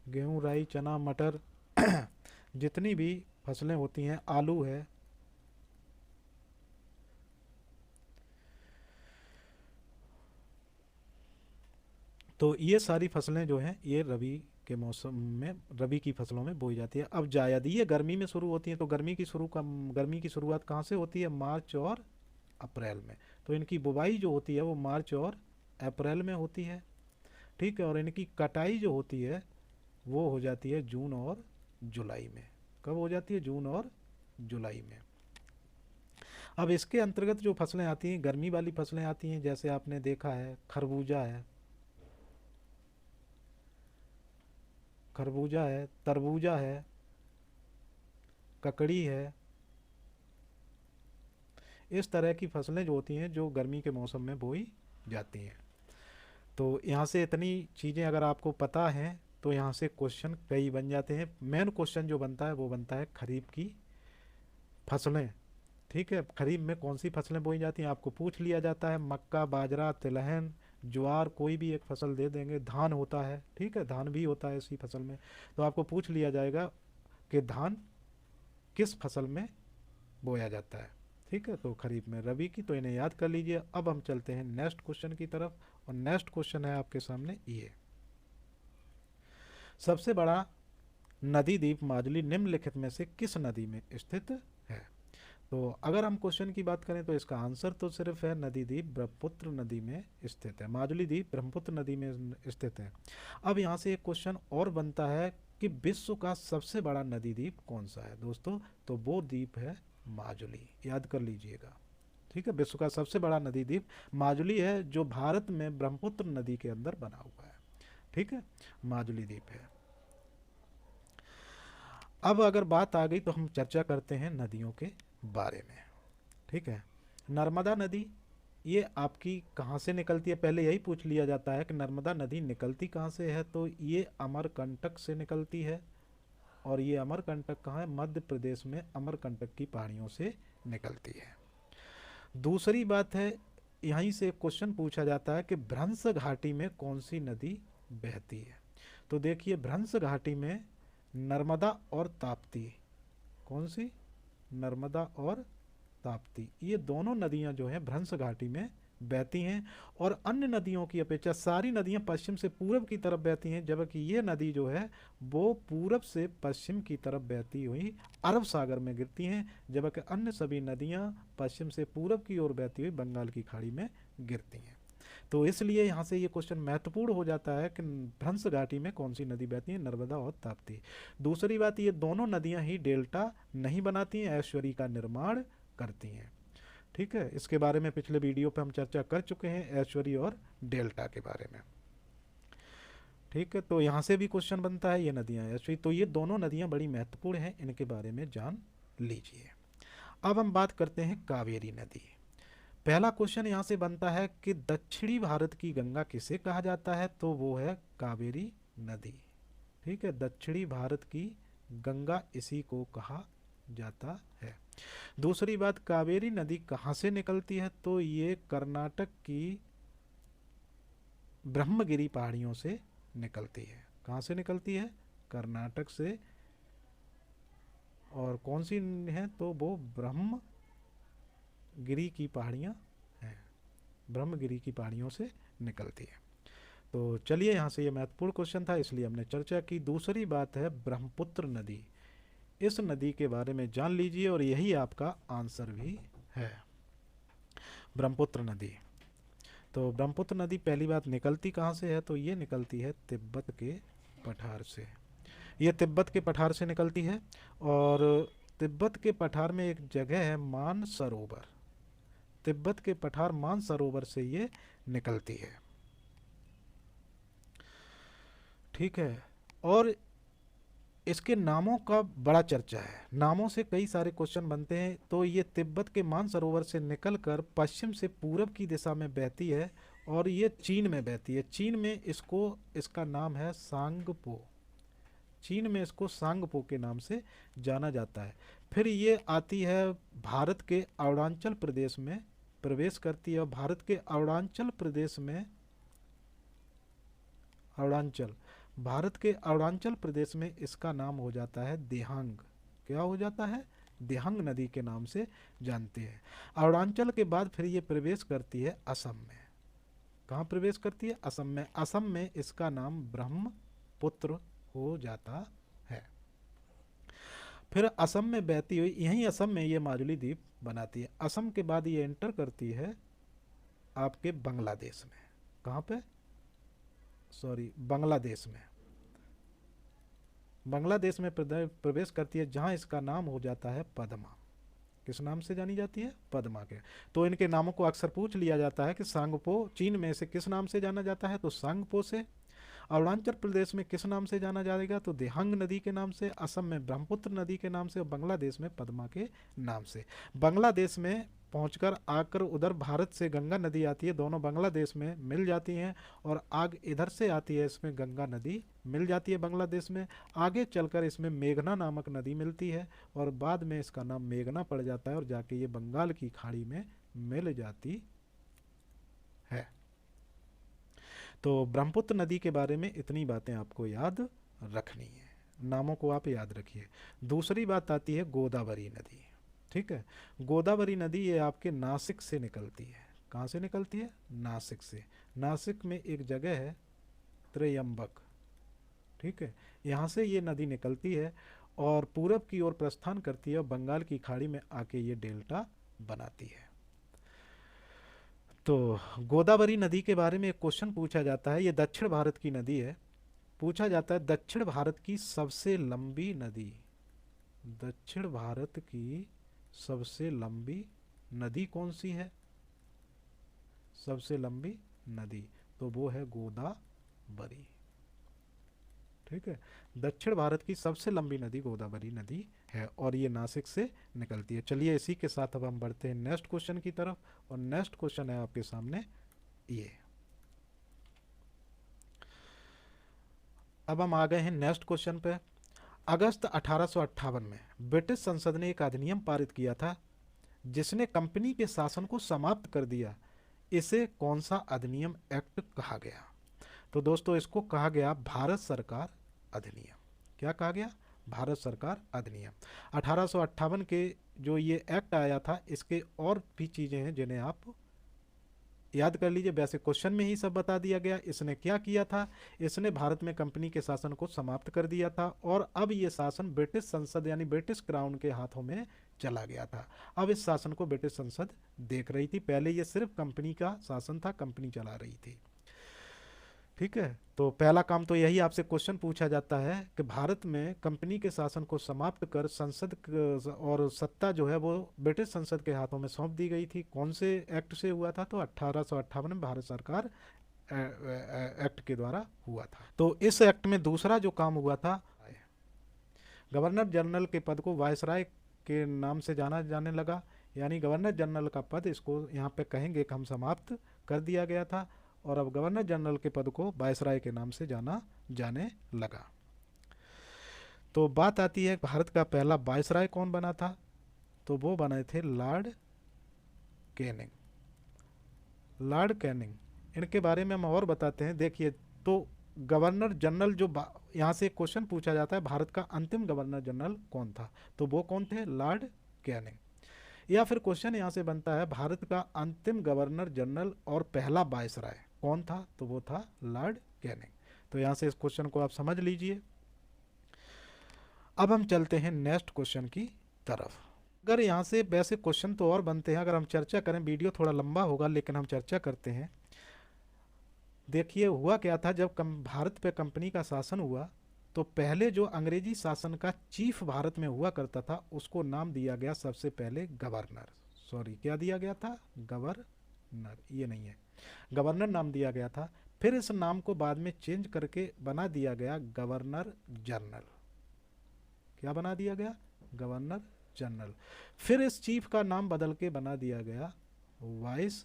गेहूँ, राई, चना, मटर, जितनी भी फसलें होती हैं, आलू है। तो ये सारी फसलें जो हैं ये रबी के मौसम में, रबी की फसलों में बोई जाती है। अब जायद ये गर्मी में शुरू होती है, तो गर्मी की शुरुआत कहाँ से होती है, मार्च और अप्रैल में। तो इनकी बुवाई जो होती है वो मार्च और अप्रैल में होती है। ठीक है, और इनकी कटाई जो होती है वो हो जाती है जून और जुलाई में। कब हो जाती है, जून और जुलाई में। अब इसके अंतर्गत जो फसलें आती हैं, गर्मी वाली फसलें आती हैं, जैसे आपने देखा है खरबूजा है, खरबूजा है, तरबूजा है, ककड़ी है। इस तरह की फसलें जो होती हैं जो गर्मी के मौसम में बोई जाती हैं। तो यहाँ से इतनी चीज़ें अगर आपको पता हैं तो यहाँ से क्वेश्चन कई बन जाते हैं। मेन क्वेश्चन जो बनता है वो बनता है खरीफ की फसलें। ठीक है, खरीफ में कौन सी फसलें बोई जाती हैं आपको पूछ लिया जाता है। मक्का, बाजरा, तिलहन, ज्वार, कोई भी एक फसल दे देंगे। धान होता है, ठीक है, धान भी होता है इसी फसल में। तो आपको पूछ लिया जाएगा कि धान किस फसल में बोया जाता है। ठीक है, तो खरीफ में, रबी की, तो इन्हें याद कर लीजिए। अब हम चलते हैं नेक्स्ट क्वेश्चन की तरफ, और नेक्स्ट क्वेश्चन है आपके सामने ये। सबसे बड़ा नदी द्वीप माजुली निम्नलिखित में से किस नदी में स्थित है। तो अगर हम क्वेश्चन की बात करें तो इसका आंसर तो सिर्फ है नदी द्वीप ब्रह्मपुत्र नदी में स्थित है। माजुली द्वीप ब्रह्मपुत्र नदी में स्थित है। अब यहाँ से एक क्वेश्चन और बनता है कि विश्व का सबसे बड़ा नदी द्वीप कौन सा है दोस्तों, तो वो द्वीप है माजुली, याद कर लीजिएगा। ठीक है, विश्व का सबसे बड़ा नदी द्वीप माजुली है, जो भारत में ब्रह्मपुत्र नदी के अंदर बना हुआ है। ठीक है, माजुली द्वीप है। अब अगर बात आ गई तो हम चर्चा करते हैं नदियों के बारे में। ठीक है, नर्मदा नदी ये आपकी कहाँ से निकलती है, पहले यही पूछ लिया जाता है कि नर्मदा नदी निकलती कहाँ से है, तो ये अमरकंटक से निकलती है। और ये अमरकंटक कहाँ है, मध्य प्रदेश में अमरकंटक की पहाड़ियों से निकलती है। दूसरी बात है, यहीं से क्वेश्चन पूछा जाता है कि भ्रंश घाटी में कौन सी नदी बहती है। तो देखिए, भ्रंश घाटी में नर्मदा और ताप्ती, कौन सी, नर्मदा और ताप्ती, ये दोनों नदियां जो हैं भ्रंश घाटी में बहती हैं। और अन्य नदियों की अपेक्षा सारी नदियां पश्चिम से पूरब की तरफ बहती हैं, जबकि ये नदी जो है वो पूरब से पश्चिम की तरफ बहती हुई अरब सागर में गिरती हैं, जबकि अन्य सभी नदियां पश्चिम से पूरब की ओर बहती हुई बंगाल की खाड़ी में गिरती हैं। तो इसलिए यहाँ से ये क्वेश्चन महत्वपूर्ण हो जाता है कि भ्रंश घाटी में कौन सी नदी बहती है, नर्मदा और ताप्ती। दूसरी बात, ये दोनों नदियाँ ही डेल्टा नहीं बनाती हैं, ऐश्वर्य का निर्माण करती हैं। ठीक है, इसके बारे में पिछले वीडियो पे हम चर्चा कर चुके हैं, ऐश्वर्य और डेल्टा के बारे में। ठीक है, तो यहाँ से भी क्वेश्चन बनता है, ये नदियाँ ऐश्वर्य, तो ये दोनों नदियाँ बड़ी महत्वपूर्ण हैं, इनके बारे में जान लीजिए। अब हम बात करते हैं कावेरी नदी। पहला क्वेश्चन यहाँ से बनता है कि दक्षिणी भारत की गंगा किसे कहा जाता है, तो वो है कावेरी नदी। ठीक है, दक्षिणी भारत की गंगा इसी को कहा जाता है। दूसरी बात, कावेरी नदी कहाँ से निकलती है, तो ये कर्नाटक की ब्रह्मगिरी पहाड़ियों से निकलती है। कहाँ से निकलती है, कर्नाटक से। और कौन सी है, तो वो ब्रह्मगिरी की पहाड़ियाँ हैं, ब्रह्मगिरी की पहाड़ियों से निकलती है। तो चलिए, यहाँ से ये महत्वपूर्ण क्वेश्चन था इसलिए हमने चर्चा की। दूसरी बात है ब्रह्मपुत्र नदी, इस नदी के बारे में जान लीजिए और यही आपका आंसर भी है, ब्रह्मपुत्र नदी। तो ब्रह्मपुत्र नदी पहली बात निकलती कहाँ से है, तो ये निकलती है तिब्बत के पठार से। ये तिब्बत के पठार से निकलती है, और तिब्बत के पठार में एक जगह है मान सरोवर, तिब्बत के पठार मान सरोवर से ये निकलती है। ठीक है, और इसके नामों का बड़ा चर्चा है, नामों से कई सारे क्वेश्चन बनते हैं। तो ये तिब्बत के मानसरोवर से निकलकर पश्चिम से पूरब की दिशा में बहती है और ये चीन में बहती है। चीन में इसका नाम है सांगपो। चीन में इसको सांगपो के नाम से जाना जाता है। फिर ये आती है भारत के अरुणाचल प्रदेश में प्रवेश करती है और भारत के अरुणाचल प्रदेश में भारत के अरुणाचल प्रदेश में इसका नाम हो जाता है देहांग। क्या हो जाता है? देहांग नदी के नाम से जानते हैं। अरुणाचल के बाद फिर ये प्रवेश करती है असम में। कहाँ प्रवेश करती है? असम में। असम में इसका नाम ब्रह्मपुत्र हो जाता है। फिर असम में बहती हुई, यहीं असम में ये माजुली द्वीप बनाती है। असम के बाद ये एंटर करती है आपके बांग्लादेश में। कहाँ पे? बांग्लादेश में। बांग्लादेश में प्रवेश करती है, जहां इसका नाम हो जाता है पद्मा। किस नाम से जानी जाती है? पद्मा के। तो इनके नामों को अक्सर पूछ लिया जाता है कि सांगपो चीन में से किस नाम से जाना जाता है? तो सांगपो से। अरुणाचल प्रदेश में किस नाम से जाना जाएगा? तो देहांग नदी के नाम से। असम में ब्रह्मपुत्र नदी के नाम से और बांग्लादेश में पद्मा के नाम से। बांग्लादेश में पहुंचकर आकर उधर भारत से गंगा नदी आती है, दोनों बांग्लादेश में मिल जाती हैं और आग इधर से आती है, इसमें गंगा नदी मिल जाती है बांग्लादेश में। आगे चलकर इसमें मेघना नामक नदी मिलती है और बाद में इसका नाम मेघना पड़ जाता है और जाके ये बंगाल की खाड़ी में मिल जाती है। तो ब्रह्मपुत्र नदी के बारे में इतनी बातें आपको याद रखनी है, नामों को आप याद रखिए। दूसरी बात आती है गोदावरी नदी। ठीक है, गोदावरी नदी ये आपके नासिक से निकलती है। कहाँ से निकलती है? नासिक से। नासिक में एक जगह है त्रयंबक। ठीक है, यहाँ से ये नदी निकलती है और पूरब की ओर प्रस्थान करती है और बंगाल की खाड़ी में आके ये डेल्टा बनाती है। तो गोदावरी नदी के बारे में एक क्वेश्चन पूछा जाता है, ये दक्षिण भारत की नदी है। पूछा जाता है दक्षिण भारत की सबसे लंबी नदी, दक्षिण भारत की सबसे लंबी नदी कौन सी है? सबसे लंबी नदी, तो वो है गोदावरी। ठीक है, दक्षिण भारत की सबसे लंबी नदी गोदावरी नदी है और ये नासिक से निकलती है। चलिए इसी के साथ अब हम बढ़ते हैं नेक्स्ट क्वेश्चन की तरफ और नेक्स्ट क्वेश्चन है आपके सामने ये। अब हम आ गए हैं नेक्स्ट क्वेश्चन पे। अगस्त 1858 में ब्रिटिश संसद ने एक अधिनियम पारित किया था जिसने कंपनी के शासन को समाप्त कर दिया। इसे कौन सा अधिनियम एक्ट कहा गया? तो दोस्तों इसको कहा गया भारत सरकार अधिनियम। क्या कहा गया? भारत सरकार अधिनियम। 1858 के जो ये एक्ट आया था, इसके और भी चीज़ें हैं जिन्हें आप याद कर लीजिए। वैसे क्वेश्चन में ही सब बता दिया गया। इसने क्या किया था? इसने भारत में कंपनी के शासन को समाप्त कर दिया था और अब ये शासन ब्रिटिश संसद यानी ब्रिटिश क्राउन के हाथों में चला गया था। अब इस शासन को ब्रिटिश संसद देख रही थी। पहले ये सिर्फ कंपनी का शासन था, कंपनी चला रही थी। ठीक है, तो पहला काम तो यही आपसे क्वेश्चन पूछा जाता है कि भारत में कंपनी के शासन को समाप्त कर संसद और सत्ता जो है वो ब्रिटिश संसद के हाथों में सौंप दी गई थी। कौन से एक्ट से हुआ था? तो 1858 में भारत सरकार एक्ट के द्वारा हुआ था। तो इस एक्ट में दूसरा जो काम हुआ था, गवर्नर जनरल के पद को वायसराय के नाम से जाना जाने लगा, यानी गवर्नर जनरल का पद इसको यहाँ पे कहेंगे कि हम समाप्त कर दिया गया था और अब गवर्नर जनरल के पद को वायसराय के नाम से जाना जाने लगा। तो बात आती है भारत का पहला वायसराय कौन बना था? तो वो बने थे लॉर्ड कैनिंग। लॉर्ड कैनिंग, इनके बारे में हम और बताते हैं। देखिए, तो गवर्नर जनरल जो यहाँ से क्वेश्चन पूछा जाता है, भारत का अंतिम गवर्नर जनरल कौन था? तो वो कौन थे? Lord Canning. या फिर क्वेश्चन यहाँ से बनता है, भारत का अंतिम गवर्नर जनरल और पहला वायसराय कौन था? तो वो था लॉर्ड कैनिंग। तो यहाँ से इस क्वेश्चन को आप समझ लीजिए। अब हम चलते हैं नेक्स्ट क्वेश्चन की तरफ। अगर यहाँ से वैसे क्वेश्चन तो और बनते हैं, अगर हम चर्चा करें, वीडियो थोड़ा लंबा होगा लेकिन हम चर्चा करते हैं। देखिए हुआ क्या था, जब भारत पे कंपनी का शासन हुआ तो पहले जो अंग्रेजी शासन का चीफ भारत में हुआ करता था उसको नाम दिया गया सबसे पहले गवर्नर। सॉरी, क्या दिया गया था? गवर्नर, ये नहीं है, गवर्नर नाम दिया गया था। फिर इस नाम को बाद में चेंज करके बना दिया गया गवर्नर जनरल। क्या बना दिया गया? Governor general. फिर इस चीफ का नाम बदल के बना दिया गया वाइस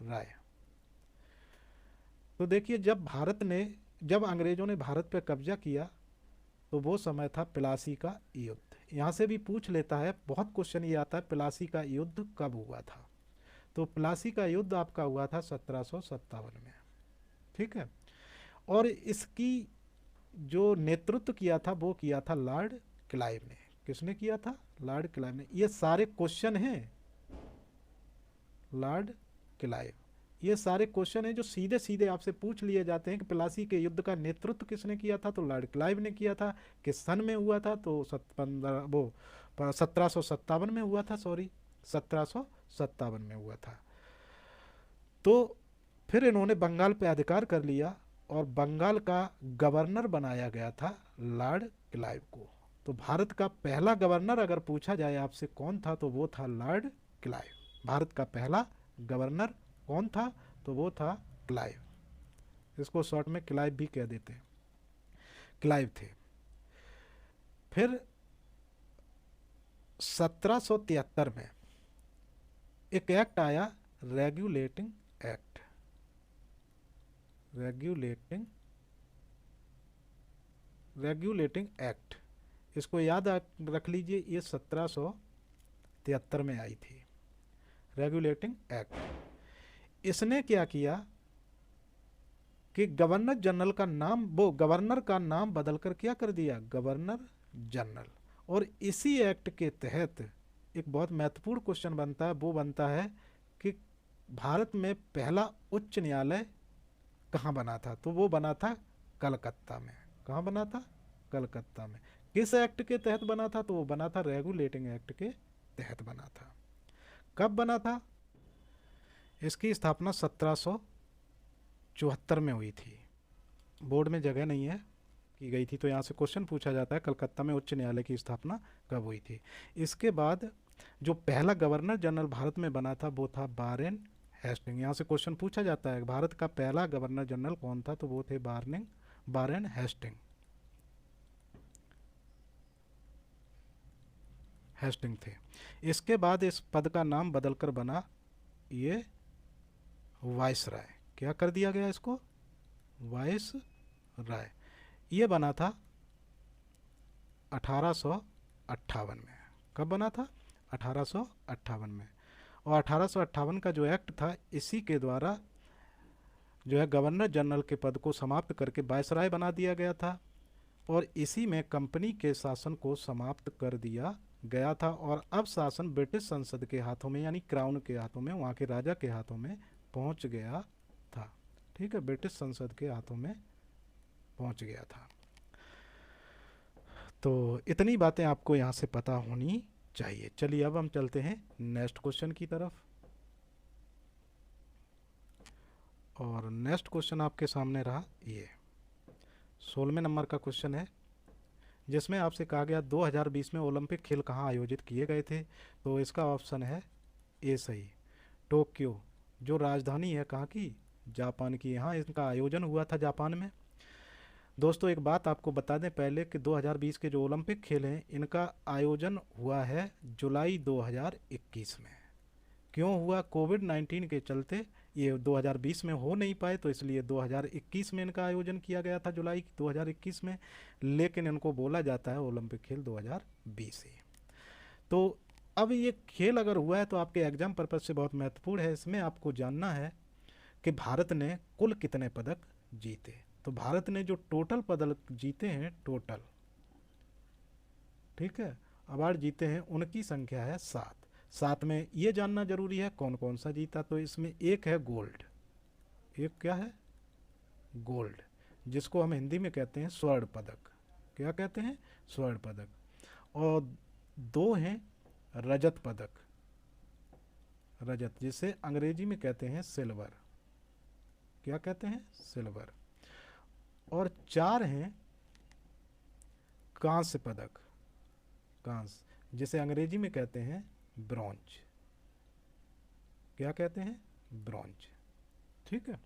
राय। तो देखिए, जब अंग्रेजों ने भारत पर कब्जा किया तो वो समय था प्लासी का युद्ध। यहाँ से भी पूछ लेता है, बहुत क्वेश्चन ये आता है, प्लासी का युद्ध कब हुआ था? तो प्लासी का युद्ध आपका हुआ था 1757 में। ठीक है। और इसकी जो नेतृत्व किया था वो किया था लॉर्ड क्लाइव ने। किसने किया था? लॉर्ड क्लाइव ने। ये सारे क्वेश्चन हैं लॉर्ड क्लाइव, ये सारे क्वेश्चन हैं जो सीधे सीधे आपसे पूछ लिए जाते हैं कि प्लासी के युद्ध का नेतृत्व किसने किया था? तो लॉर्ड क्लाइव ने किया था। किस सन में हुआ था? तो 1757 में हुआ था, सॉरी 1757 में हुआ था। तो फिर इन्होंने बंगाल पे अधिकार कर लिया और बंगाल का गवर्नर बनाया गया था लॉर्ड क्लाइव को। तो भारत का पहला गवर्नर अगर पूछा जाए आपसे कौन था, तो वो था लॉर्ड क्लाइव। भारत का पहला गवर्नर कौन था? तो वो था क्लाइव। इसको शॉर्ट में क्लाइव भी कह देते हैं, क्लाइव थे। फिर 1773 में एक एक्ट आया, रेगुलेटिंग एक्ट। रेगुलेटिंग एक्ट, इसको याद रख लीजिए, ये 1773 में आई थी रेगुलेटिंग एक्ट। इसने क्या किया कि गवर्नर जनरल का नाम, वो गवर्नर का नाम बदलकर क्या कर दिया? Governor general. और इसी एक्ट के तहत एक बहुत महत्वपूर्ण क्वेश्चन बनता है, वो बनता है कि भारत में पहला उच्च न्यायालय कहाँ बना था? तो वो बना था कलकत्ता में। कहाँ बना था? कलकत्ता में। किस एक्ट के तहत बना था? तो वो बना था रेगुलेटिंग एक्ट के तहत बना था। कब बना था? इसकी स्थापना 1774 में हुई थी। बोर्ड में जगह नहीं है की गई थी, तो यहाँ से क्वेश्चन पूछा जाता है कलकत्ता में उच्च न्यायालय की स्थापना कब हुई थी। इसके बाद जो पहला गवर्नर जनरल भारत में बना था वो था वारेन हेस्टिंग। यहाँ से क्वेश्चन पूछा जाता है भारत का पहला गवर्नर जनरल कौन था? तो वो थे वारेन हेस्टिंग थे। इसके बाद इस पद का नाम बदलकर बना ये वाइस राय। क्या कर दिया गया इसको? वाइस राय। ये बना था 1858 में। कब बना था? 1858 में। और 1858 का जो एक्ट था, इसी के द्वारा जो है गवर्नर जनरल के पद को समाप्त करके वाइसराय बना दिया गया था। और इसी में कंपनी के शासन को समाप्त कर दिया गया था। और अब शासन ब्रिटिश संसद के हाथों में, यानी क्राउन के हाथों में, वहाँ के राजा के हाथों में पहुँच गया था। ठीक है, ब्रिटिश संसद के हाथों में पहुँच गया था। तो इतनी बातें आपको यहाँ से पता होनी चाहिए। चलिए अब हम चलते हैं नेक्स्ट क्वेश्चन की तरफ। और नेक्स्ट क्वेश्चन आपके सामने रहा ये 16वें नंबर का क्वेश्चन है, जिसमें आपसे कहा गया 2020 में ओलंपिक खेल कहाँ आयोजित किए गए थे? तो इसका ऑप्शन है ए सही, टोक्यो, जो राजधानी है कहाँ की? जापान की। यहाँ इनका आयोजन हुआ था जापान में। दोस्तों एक बात आपको बता दें पहले कि 2020 के जो ओलंपिक खेल हैं इनका आयोजन हुआ है जुलाई 2021 में। क्यों हुआ? कोविड-19 के चलते ये 2020 में हो नहीं पाए, तो इसलिए 2021 में इनका आयोजन किया गया था, जुलाई 2021 में। लेकिन इनको बोला जाता है ओलंपिक खेल 2020 ही। तो अब ये खेल अगर हुआ है तो आपके एग्जाम पर्पज से बहुत महत्वपूर्ण है। इसमें आपको जानना है कि भारत ने कुल कितने पदक जीते। तो भारत ने जो टोटल पदक जीते हैं, टोटल, ठीक है, अवार्ड जीते हैं, उनकी संख्या है 7। साथ में ये जानना जरूरी है कौन कौन सा जीता। तो इसमें एक है गोल्ड, एक क्या है? गोल्ड, जिसको हम हिंदी में कहते हैं स्वर्ण पदक। क्या कहते हैं? स्वर्ण पदक। और 2 हैं रजत पदक, रजत, जिसे अंग्रेजी में कहते हैं सिल्वर। क्या कहते हैं? सिल्वर। और 4 हैं कांस्य पदक, कांस्य, जिसे अंग्रेजी में कहते हैं ब्रॉन्ज। क्या कहते हैं? ब्रॉन्ज। ठीक है।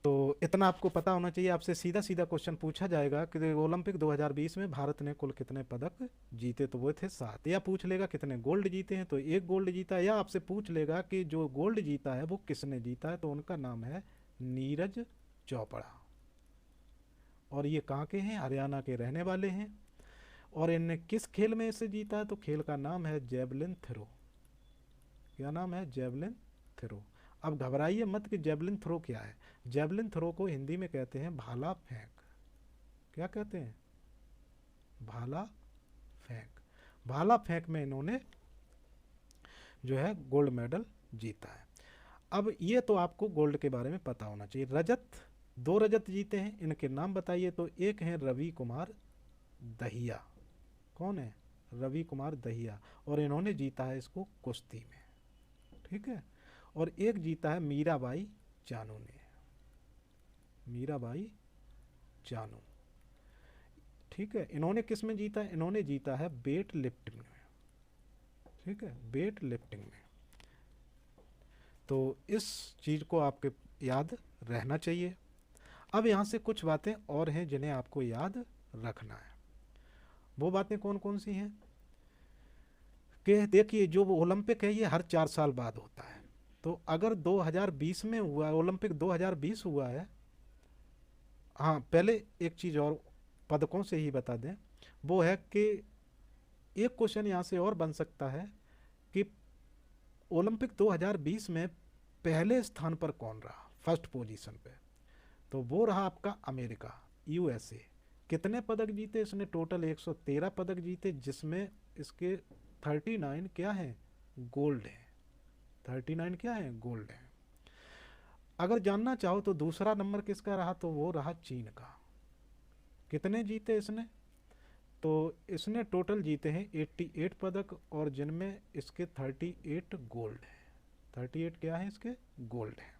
तो इतना आपको पता होना चाहिए। आपसे सीधा सीधा क्वेश्चन पूछा जाएगा कि ओलंपिक 2020 में भारत ने कुल कितने पदक जीते, तो वो थे 7। या पूछ लेगा कितने गोल्ड जीते हैं, तो 1 गोल्ड जीता। या आपसे पूछ लेगा कि जो गोल्ड जीता है वो किसने जीता है, तो उनका नाम है नीरज चोपड़ा। और ये कहाँ के हैं, हरियाणा के रहने वाले हैं। और इनने किस खेल में इसे जीता है, तो खेल का नाम है जेवलिन थ्रो। क्या नाम है, जेवलिन थ्रो। अब घबराइए मत कि जेवलिन थ्रो क्या है। जेवलिन थ्रो को हिंदी में कहते हैं भाला फेंक। क्या कहते हैं, भाला फेंक। भाला फेंक में इन्होंने जो है गोल्ड मेडल जीता है। अब ये तो आपको गोल्ड के बारे में पता होना चाहिए। रजत, 2 रजत जीते हैं, इनके नाम बताइए। तो एक है रवि कुमार दहिया। कौन है, रवि कुमार दहिया। और इन्होंने जीता है इसको कुश्ती में, ठीक है। और एक जीता है मीराबाई चानू ने, मीराबाई चानू, ठीक है। इन्होंने किस में जीता है, इन्होंने जीता है वेट लिफ्टिंग में, ठीक है, वेट लिफ्टिंग में। तो इस चीज़ को आपके याद रहना चाहिए। अब यहाँ से कुछ बातें और हैं जिन्हें आपको याद रखना है। वो बातें कौन कौन सी हैं कि देखिए, जो ओलंपिक है ये हर 4 साल बाद होता है। तो अगर 2020 में हुआ, ओलंपिक 2020 हुआ है। हाँ, पहले एक चीज़ और पदकों से ही बता दें, वो है कि एक क्वेश्चन यहाँ से और बन सकता है कि ओलंपिक 2020 में पहले स्थान पर कौन रहा, फर्स्ट पोजीशन पे। तो वो रहा आपका अमेरिका, यूएसए। कितने पदक जीते इसने, टोटल 113 पदक जीते, जिसमें इसके 39 क्या है, गोल्ड है। 39 क्या है, गोल्ड है। अगर जानना चाहो तो दूसरा नंबर किसका रहा, तो वो रहा चीन का। कितने जीते इसने, तो इसने टोटल जीते हैं 88 पदक, और जिनमें इसके 38 गोल्ड है। 38 क्या है इसके, गोल्ड है।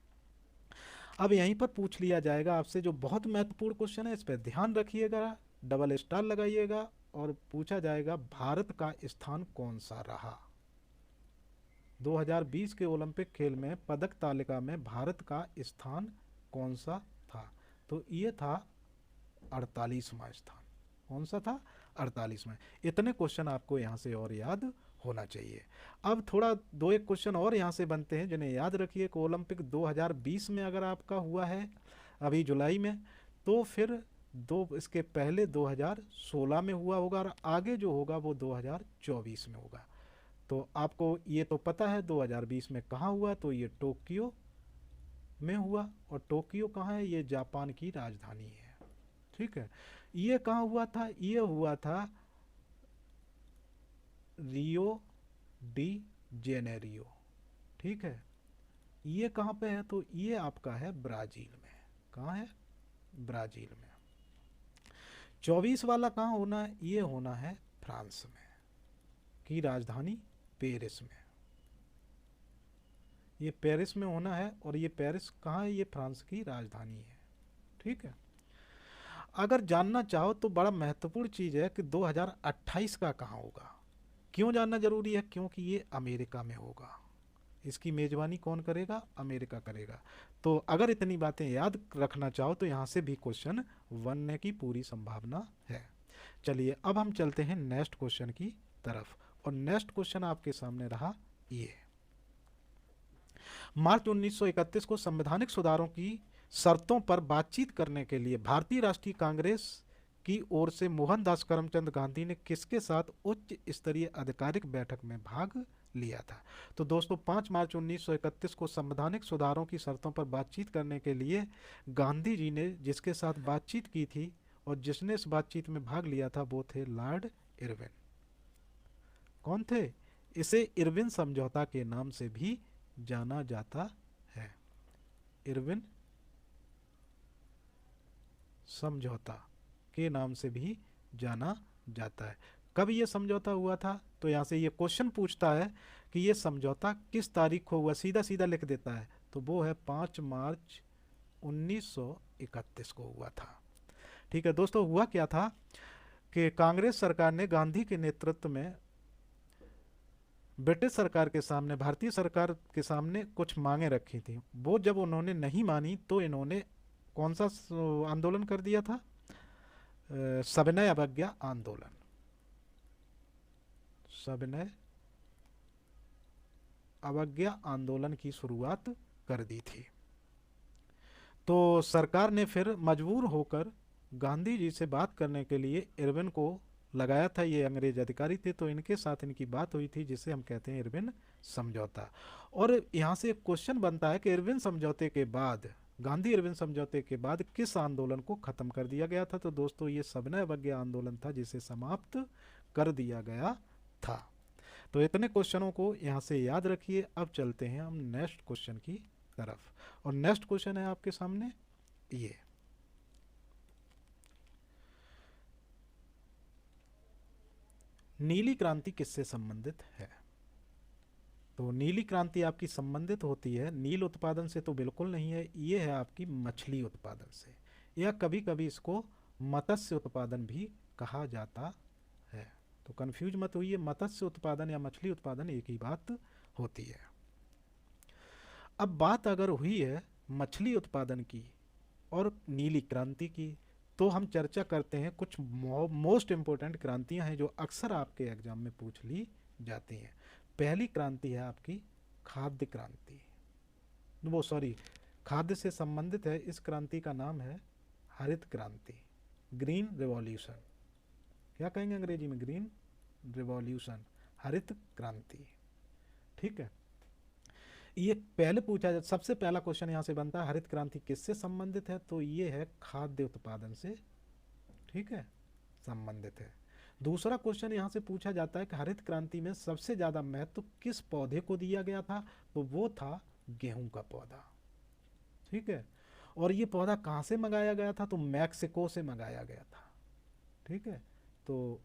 अब यहीं पर पूछ लिया जाएगा आपसे जो बहुत महत्वपूर्ण क्वेश्चन है, इस पर ध्यान रखिएगा, डबल स्टार लगाइएगा। और पूछा जाएगा भारत का स्थान कौन सा रहा 2020 के ओलंपिक खेल में, पदक तालिका में भारत का स्थान कौन सा था। तो ये था 48वां स्थान। कौन सा था, 48वां। इतने क्वेश्चन आपको यहाँ से और याद होना चाहिए। अब थोड़ा 2-1 क्वेश्चन और यहाँ से बनते हैं जिन्हें याद रखिए कि ओलंपिक 2020 में अगर आपका हुआ है अभी जुलाई में, तो फिर इसके पहले 2016 में हुआ होगा, और आगे जो होगा वो 2024 में होगा। तो आपको ये तो पता है 2020 में कहाँ हुआ, तो ये टोक्यो में हुआ। और टोक्यो कहाँ है, ये जापान की राजधानी है, ठीक है। ये कहाँ हुआ था, ये हुआ था रियो डी जेनेरियो, ठीक है। ये कहाँ पे है, तो ये आपका है ब्राज़ील में। कहाँ है, ब्राज़ील में। 24 वाला कहाँ होना है, ये होना है फ्रांस में, की राजधानी पेरिस में। ये पेरिस में होना है, और ये पेरिस कहाँ है, ये फ्रांस की राजधानी है, ठीक है। अगर जानना चाहो तो बड़ा महत्वपूर्ण चीज़ है कि 2028 का कहाँ होगा। क्यों जानना जरूरी है, क्योंकि ये अमेरिका में होगा। इसकी मेज़बानी कौन करेगा, अमेरिका करेगा। तो अगर इतनी बातें याद रखना चाहो तो यहाँ से भी क्वेश्चन बनने की पूरी संभावना है। चलिए अब हम चलते हैं नेक्स्ट क्वेश्चन की तरफ। और नेक्स्ट क्वेश्चन आपके सामने रहा ये, मार्च 1931 को संवैधानिक सुधारों की शर्तों पर बातचीत करने के लिए भारतीय राष्ट्रीय कांग्रेस की ओर से मोहनदास करमचंद गांधी ने किसके साथ उच्च स्तरीय आधिकारिक बैठक में भाग लिया था। तो दोस्तों 5 मार्च 1931 को संवैधानिक सुधारों की शर्तों पर बातचीत करने के लिए गांधी जी ने जिसके साथ बातचीत की थी और जिसने इस बातचीत में भाग लिया था वो थे लॉर्ड इरविन। कौन थे, इसे इरविन समझौता के नाम से भी जाना जाता है। इरविन समझौता के नाम से भी जाना जाता है। कब ये समझौता हुआ था, तो यहाँ से ये क्वेश्चन पूछता है कि ये समझौता किस तारीख को हुआ, सीधा सीधा लिख देता है। तो वो है 5 मार्च 1931 को हुआ था, ठीक है। दोस्तों हुआ क्या था कि कांग्रेस सरकार ने गांधी के नेतृत्व में ब्रिटिश सरकार के सामने, भारतीय सरकार के सामने कुछ मांगे रखी थी। वो जब उन्होंने नहीं मानी तो इन्होंने कौन सा आंदोलन कर दिया था? सविनय अवज्ञा आंदोलन। सविनय अवज्ञा आंदोलन की शुरुआत कर दी थी। तो सरकार ने फिर मजबूर होकर गांधी जी से बात करने के लिए इरविन को लगाया था। ये अंग्रेज अधिकारी थे, तो इनके साथ इनकी बात हुई थी, जिसे हम कहते हैं इरविन समझौता। और यहाँ से एक क्वेश्चन बनता है कि इरविन समझौते के बाद, गांधी इरविन समझौते के बाद किस आंदोलन को खत्म कर दिया गया था? तो दोस्तों ये सविनय अवज्ञा आंदोलन था, जिसे समाप्त कर दिया गया था। तो इतने क्वेश्चनों को यहाँ से याद रखिए। अब चलते हैं हम नेक्स्ट क्वेश्चन की तरफ, और नेक्स्ट क्वेश्चन है आपके सामने ये। नीली क्रांति किससे संबंधित है? तो नीली क्रांति आपकी संबंधित होती है नील उत्पादन से, तो बिल्कुल नहीं है, ये है आपकी मछली उत्पादन से, या कभी कभी इसको मत्स्य उत्पादन भी कहा जाता है। तो कंफ्यूज मत होइए, मत्स्य उत्पादन या मछली उत्पादन एक ही बात होती है। अब बात अगर हुई है मछली उत्पादन की और नीली क्रांति की, तो हम चर्चा करते हैं कुछ मोस्ट इंपोर्टेंट क्रांतियां हैं जो अक्सर आपके एग्जाम में पूछ ली जाती हैं। पहली क्रांति है आपकी खाद्य क्रांति, वो सॉरी खाद्य से संबंधित है। इस क्रांति का नाम है हरित क्रांति, ग्रीन रिवॉल्यूशन। क्या कहेंगे अंग्रेजी में? ग्रीन रिवॉल्यूशन, हरित क्रांति। ठीक है, ये पहले पूछा जाता, सबसे पहला क्वेश्चन यहां से बनता है हरित क्रांति किससे संबंधित है? तो ये है खाद्य उत्पादन से, ठीक है, संबंधित है। दूसरा क्वेश्चन यहां से पूछा जाता है कि हरित क्रांति में सबसे ज्यादा महत्व किस पौधे को दिया गया था? तो वो था गेहूं का पौधा। ठीक है, और ये पौधा कहां से मंगाया गया था? तो मैक्सिको से मंगाया गया था। ठीक है, तो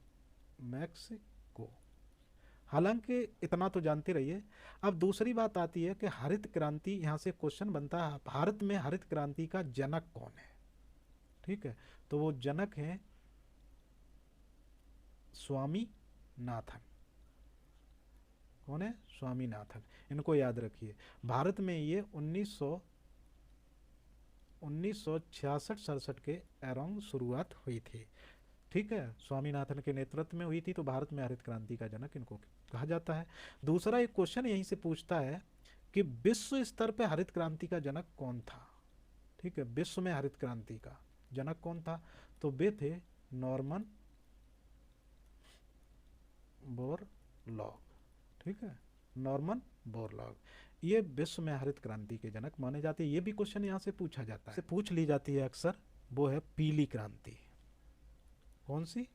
मैक्सिको। हालांकि इतना तो जानते रहिए। अब दूसरी बात आती है कि हरित क्रांति, यहां से क्वेश्चन बनता है भारत में हरित क्रांति का जनक कौन है? ठीक है, तो वो जनक हैं स्वामीनाथन। कौन है? स्वामीनाथन। इनको याद रखिए। भारत में ये 1966-67 के अराउंड शुरुआत हुई थी। ठीक है, स्वामीनाथन के नेतृत्व में हुई थी। तो भारत में हरित क्रांति का जनक इनको कहा जाता है। दूसरा एक क्वेश्चन यहीं से पूछता है कि विश्व स्तर पे हरित क्रांति का जनक कौन था? ठीक है, विश्व में हरित क्रांति का जनक कौन था? तो वे थे नॉर्मन बोरलॉग। ठीक है, नॉर्मन बोरलॉग, ये विश्व में हरित क्रांति के जनक माने जाते हैं। ये भी क्वेश्चन यहाँ से पूछा जाता है, पूछ ली जाती है अक्सर। वो है पीली क्रांति। कौन सी?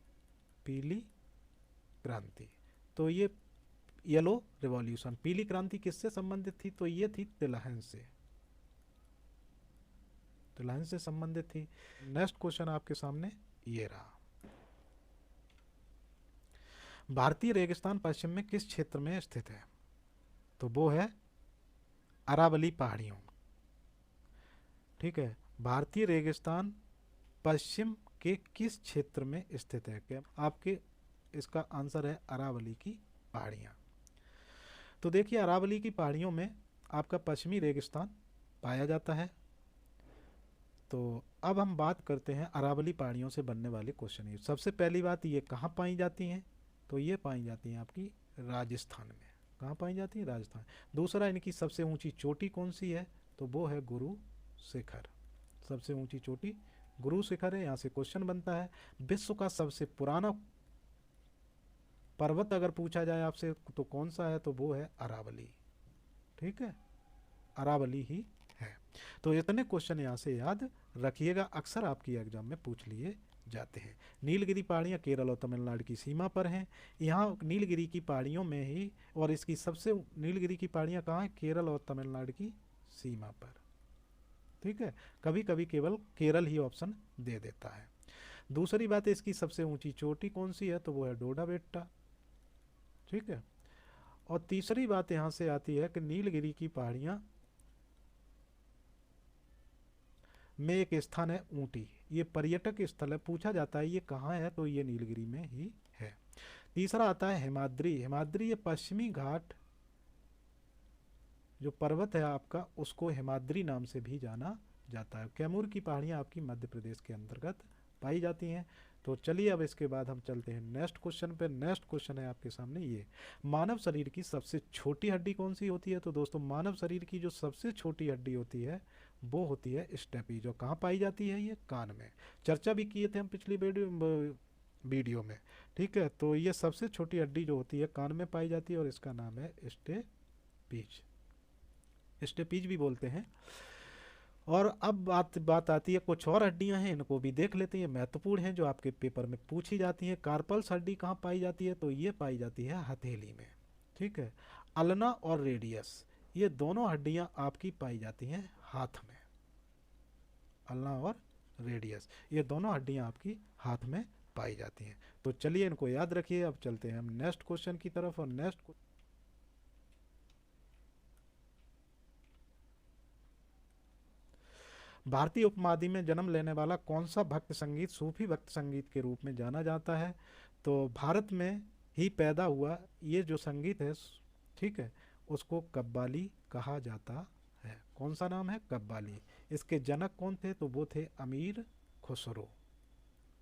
पीली क्रांति। तो ये येलो रिवॉल्यूशन। पीली क्रांति किससे संबंधित थी? तो ये थी तिलहन से, तिलहन से संबंधित थी। नेक्स्ट क्वेश्चन आपके सामने ये रहा। भारतीय रेगिस्तान पश्चिम में किस क्षेत्र में स्थित है? तो वो है अरावली पहाड़ियों। ठीक है, भारतीय रेगिस्तान पश्चिम के किस क्षेत्र में स्थित है? क्या आपके इसका आंसर है अरावली की पहाड़ियाँ। तो देखिए, अरावली की पहाड़ियों में आपका पश्चिमी रेगिस्तान पाया जाता है। तो अब हम बात करते हैं अरावली पहाड़ियों से बनने वाले क्वेश्चन। सबसे पहली बात, ये कहाँ पाई जाती हैं? तो ये पाई जाती हैं आपकी राजस्थान में। कहाँ पाई जाती है? राजस्थान। दूसरा, इनकी सबसे ऊंची चोटी कौन सी है? तो वो है गुरु शिखर। सबसे ऊंची चोटी गुरु शिखर है। यहाँ से क्वेश्चन बनता है विश्व का सबसे पुराना पर्वत अगर पूछा जाए आपसे तो कौन सा है? तो वो है अरावली। ठीक है, अरावली ही है। तो इतने क्वेश्चन यहाँ से याद रखिएगा, अक्सर आपकी एग्जाम में पूछ लिए जाते हैं। नीलगिरी पहाड़ियाँ केरल और तमिलनाडु की सीमा पर हैं। यहाँ नीलगिरी की पहाड़ियों में ही, और इसकी सबसे नीलगिरी की पहाड़ियाँ कहाँ हैं? केरल और तमिलनाडु की सीमा पर। ठीक है, कभी कभी केवल केरल ही ऑप्शन दे देता है। दूसरी बात है, इसकी सबसे ऊंची चोटी कौन सी है? तो वो है डोडा बेट्टा। ठीक है, और तीसरी बात यहां से आती है कि नीलगिरी की पहाड़ियां में एक स्थान है ऊटी। ये पर्यटक स्थल है, पूछा जाता है ये कहाँ है? तो ये नीलगिरी में ही है। तीसरा आता है हिमाद्री। हिमाद्री ये पश्चिमी घाट जो पर्वत है आपका, उसको हिमाद्री नाम से भी जाना जाता है। कैमूर की पहाड़ियाँ आपकी मध्य प्रदेश के अंतर्गत पाई जाती हैं। तो चलिए अब इसके बाद हम चलते हैं नेक्स्ट क्वेश्चन पे। नेक्स्ट क्वेश्चन है आपके सामने ये, मानव शरीर की सबसे छोटी हड्डी कौन सी होती है? तो दोस्तों मानव शरीर की जो सबसे छोटी हड्डी होती है वो होती है स्टेपी, जो कहाँ पाई जाती है? ये कान में। चर्चा भी किए थे हम पिछली वीडियो में। ठीक है, तो ये सबसे छोटी हड्डी जो होती है कान में पाई जाती है और इसका नाम है स्टेपीज, स्टेपीज भी बोलते हैं। और अब बात आती है कुछ और हड्डियां हैं, इनको भी देख लेते हैं, महत्वपूर्ण हैं जो आपके पेपर में पूछी जाती हैं। कार्पल्स हड्डी कहाँ पाई जाती है? तो ये पाई जाती है हथेली में। ठीक है, अल्ना और रेडियस ये दोनों हड्डियां आपकी पाई जाती हैं हाथ में। अल्ना और रेडियस ये दोनों हड्डियां आपकी हाथ में पाई जाती हैं। तो चलिए इनको याद रखिए। अब चलते हैं हम नेक्स्ट क्वेश्चन की तरफ। और नेक्स्ट भारतीय उपमहाद्वीप में जन्म लेने वाला कौन सा भक्त संगीत सूफी भक्त संगीत के रूप में जाना जाता है? तो भारत में ही पैदा हुआ ये जो संगीत है, ठीक है, उसको कव्वाली कहा जाता है। कौन सा नाम है? कव्वाली। इसके जनक कौन थे? तो वो थे अमीर खुसरो।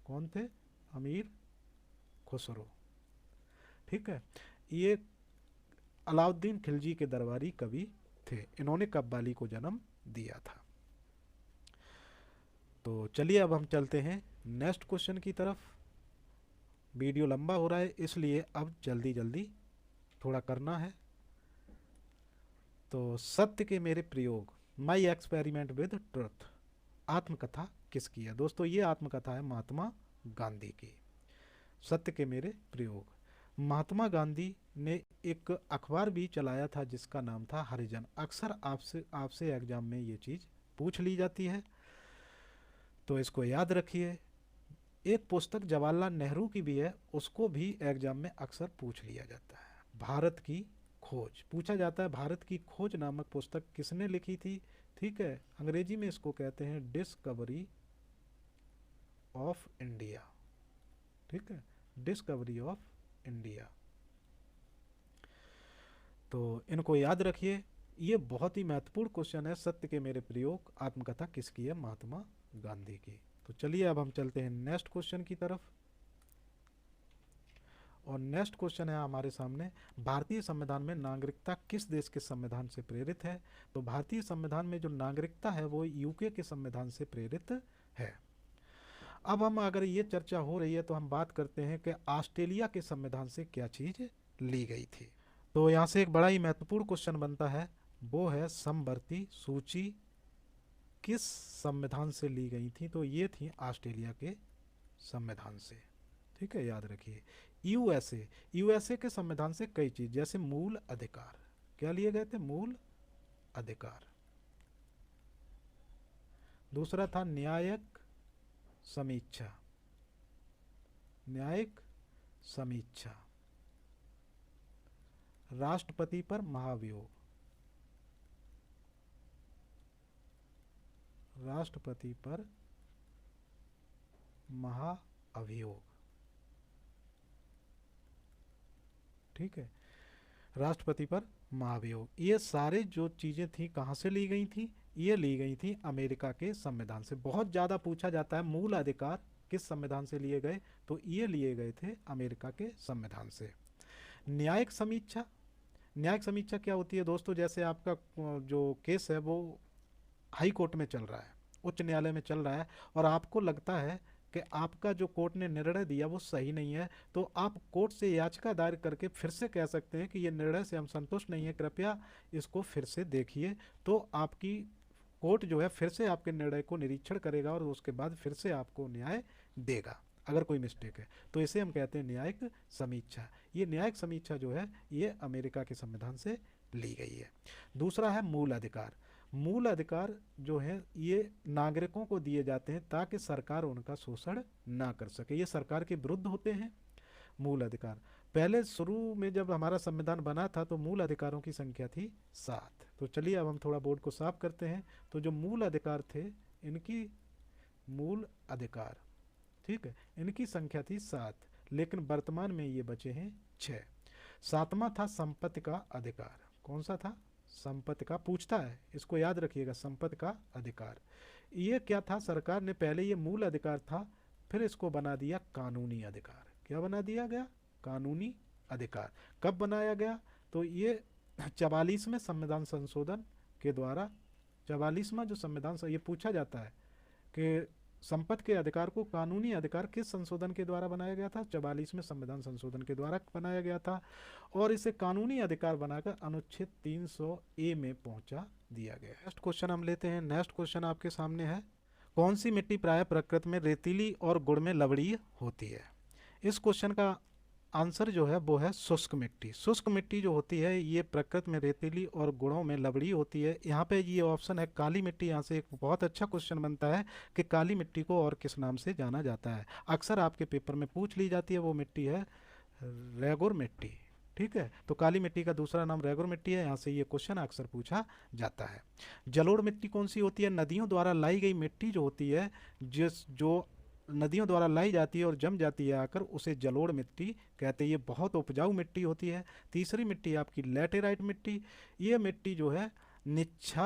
कौन थे? अमीर खुसरो। ठीक है, ये अलाउद्दीन खिलजी के दरबारी कवि थे, इन्होंने कव्वाली को जन्म दिया था। तो चलिए अब हम चलते हैं नेक्स्ट क्वेश्चन की तरफ। वीडियो लंबा हो रहा है इसलिए अब जल्दी जल्दी थोड़ा करना है। तो सत्य के मेरे प्रयोग, माई एक्सपेरिमेंट विद ट्रुथ, आत्मकथा किसकी है? दोस्तों ये आत्मकथा है महात्मा गांधी की। सत्य के मेरे प्रयोग, महात्मा गांधी ने एक अखबार भी चलाया था जिसका नाम था हरिजन। अक्सर आपसे एग्जाम में ये चीज़ पूछ ली जाती है, तो इसको याद रखिए। एक पुस्तक जवाहरलाल नेहरू की भी है, उसको भी एग्जाम में अक्सर पूछ लिया जाता है। भारत की खोज पूछा जाता है। भारत की खोज नामक पुस्तक किसने लिखी थी? ठीक है, अंग्रेजी में इसको कहते हैं डिस्कवरी ऑफ इंडिया। ठीक है, डिस्कवरी ऑफ इंडिया। तो इनको याद रखिए, ये बहुत ही महत्वपूर्ण क्वेश्चन है। सत्य के मेरे प्रयोग आत्मकथा किसकी है? महात्मा गांधी की। तो चलिए अब हम चलते हैं नेक्स्ट क्वेश्चन की तरफ। और नेक्स्ट क्वेश्चन है हमारे सामने, भारतीय संविधान में नागरिकता किस देश के संविधान से प्रेरित है? तो भारतीय संविधान में जो नागरिकता है वो यूके के संविधान से प्रेरित है। अब हम अगर ये चर्चा हो रही है तो हम बात करते हैं कि ऑस्ट्रेलिया के संविधान से क्या चीज़ ली गई थी। तो यहाँ से एक बड़ा ही महत्वपूर्ण क्वेश्चन बनता है, वो है समवर्ती सूची किस संविधान से ली गई थी? तो ये थी ऑस्ट्रेलिया के संविधान से। ठीक है, याद रखिए। यूएसए के संविधान से कई चीज, जैसे मूल अधिकार, क्या लिए गए थे? मूल अधिकार। दूसरा था न्यायिक समीक्षा, न्यायिक समीक्षा। राष्ट्रपति पर महाभियोग, राष्ट्रपति पर महाअभियोग। ठीक है, राष्ट्रपति पर महाभियोग। ये सारे जो चीज़ें थी कहाँ से ली गई थी? ये ली गई थी अमेरिका के संविधान से। बहुत ज़्यादा पूछा जाता है मूल अधिकार किस संविधान से लिए गए, तो ये लिए गए थे अमेरिका के संविधान से। न्यायिक समीक्षा, न्यायिक समीक्षा क्या होती है दोस्तों? जैसे आपका जो केस है वो हाई कोर्ट में चल रहा है, उच्च न्यायालय में चल रहा है, और आपको लगता है कि आपका जो कोर्ट ने निर्णय दिया वो सही नहीं है, तो आप कोर्ट से याचिका दायर करके फिर से कह सकते हैं कि ये निर्णय से हम संतुष्ट नहीं है, कृपया इसको फिर से देखिए। तो आपकी कोर्ट जो है फिर से आपके निर्णय को निरीक्षण करेगा और उसके बाद फिर से आपको न्याय देगा अगर कोई मिस्टेक है। तो इसे हम कहते हैं न्यायिक समीक्षा। ये न्यायिक समीक्षा जो है ये अमेरिका के संविधान से ली गई है। दूसरा है मूल अधिकार। मूल अधिकार जो है ये नागरिकों को दिए जाते हैं ताकि सरकार उनका शोषण ना कर सके, ये सरकार के विरुद्ध होते हैं। मूल अधिकार, पहले शुरू में जब हमारा संविधान बना था तो मूल अधिकारों की संख्या थी 7। तो चलिए अब हम थोड़ा बोर्ड को साफ करते हैं। तो जो मूल अधिकार थे, इनकी मूल अधिकार, ठीक है, इनकी संख्या थी 7, लेकिन वर्तमान में ये बचे हैं 6। सातवां था संपत्ति का अधिकार। कौन सा था? संपत्ति का पूछता है, इसको याद रखिएगा, संपत्ति का अधिकार। ये क्या था, सरकार ने पहले ये मूल अधिकार था, फिर इसको बना दिया कानूनी अधिकार। क्या बना दिया गया, कानूनी अधिकार। कब बनाया गया, तो ये 44वें संविधान संशोधन के द्वारा, 44वां जो संविधान, ये पूछा जाता है कि संपत्ति के अधिकार को कानूनी अधिकार किस संशोधन के द्वारा बनाया गया था, 44वें संविधान संशोधन के द्वारा बनाया गया था, और इसे कानूनी अधिकार बनाकर अनुच्छेद 300A में पहुंचा दिया गया। नेक्स्ट क्वेश्चन हम लेते हैं। नेक्स्ट क्वेश्चन आपके सामने है, कौन सी मिट्टी प्राय प्रकृति में रेतीली और गुण में लवणीय होती है। इस क्वेश्चन का आंसर जो है वो है शुष्क मिट्टी। शुष्क मिट्टी जो होती है ये प्रकृति में रेतीली और गुणों में लवणीय होती है। यहाँ पे ये ऑप्शन है काली मिट्टी। यहाँ से एक बहुत अच्छा क्वेश्चन बनता है कि काली मिट्टी को और किस नाम से जाना जाता है। अक्सर आपके पेपर में पूछ ली जाती है, वो मिट्टी है रेगुर मिट्टी। ठीक है, तो काली मिट्टी का दूसरा नाम रेगुर मिट्टी है। यहाँ से ये क्वेश्चन अक्सर पूछा जाता है। जलोढ़ मिट्टी कौन सी होती है, नदियों द्वारा लाई गई मिट्टी जो होती है, जो नदियों द्वारा लाई जाती है और जम जाती है आकर, उसे जलोढ़ मिट्टी कहते हैं। ये बहुत उपजाऊ मिट्टी होती है। तीसरी मिट्टी आपकी लैटेराइट मिट्टी। ये मिट्टी जो है निच्छालन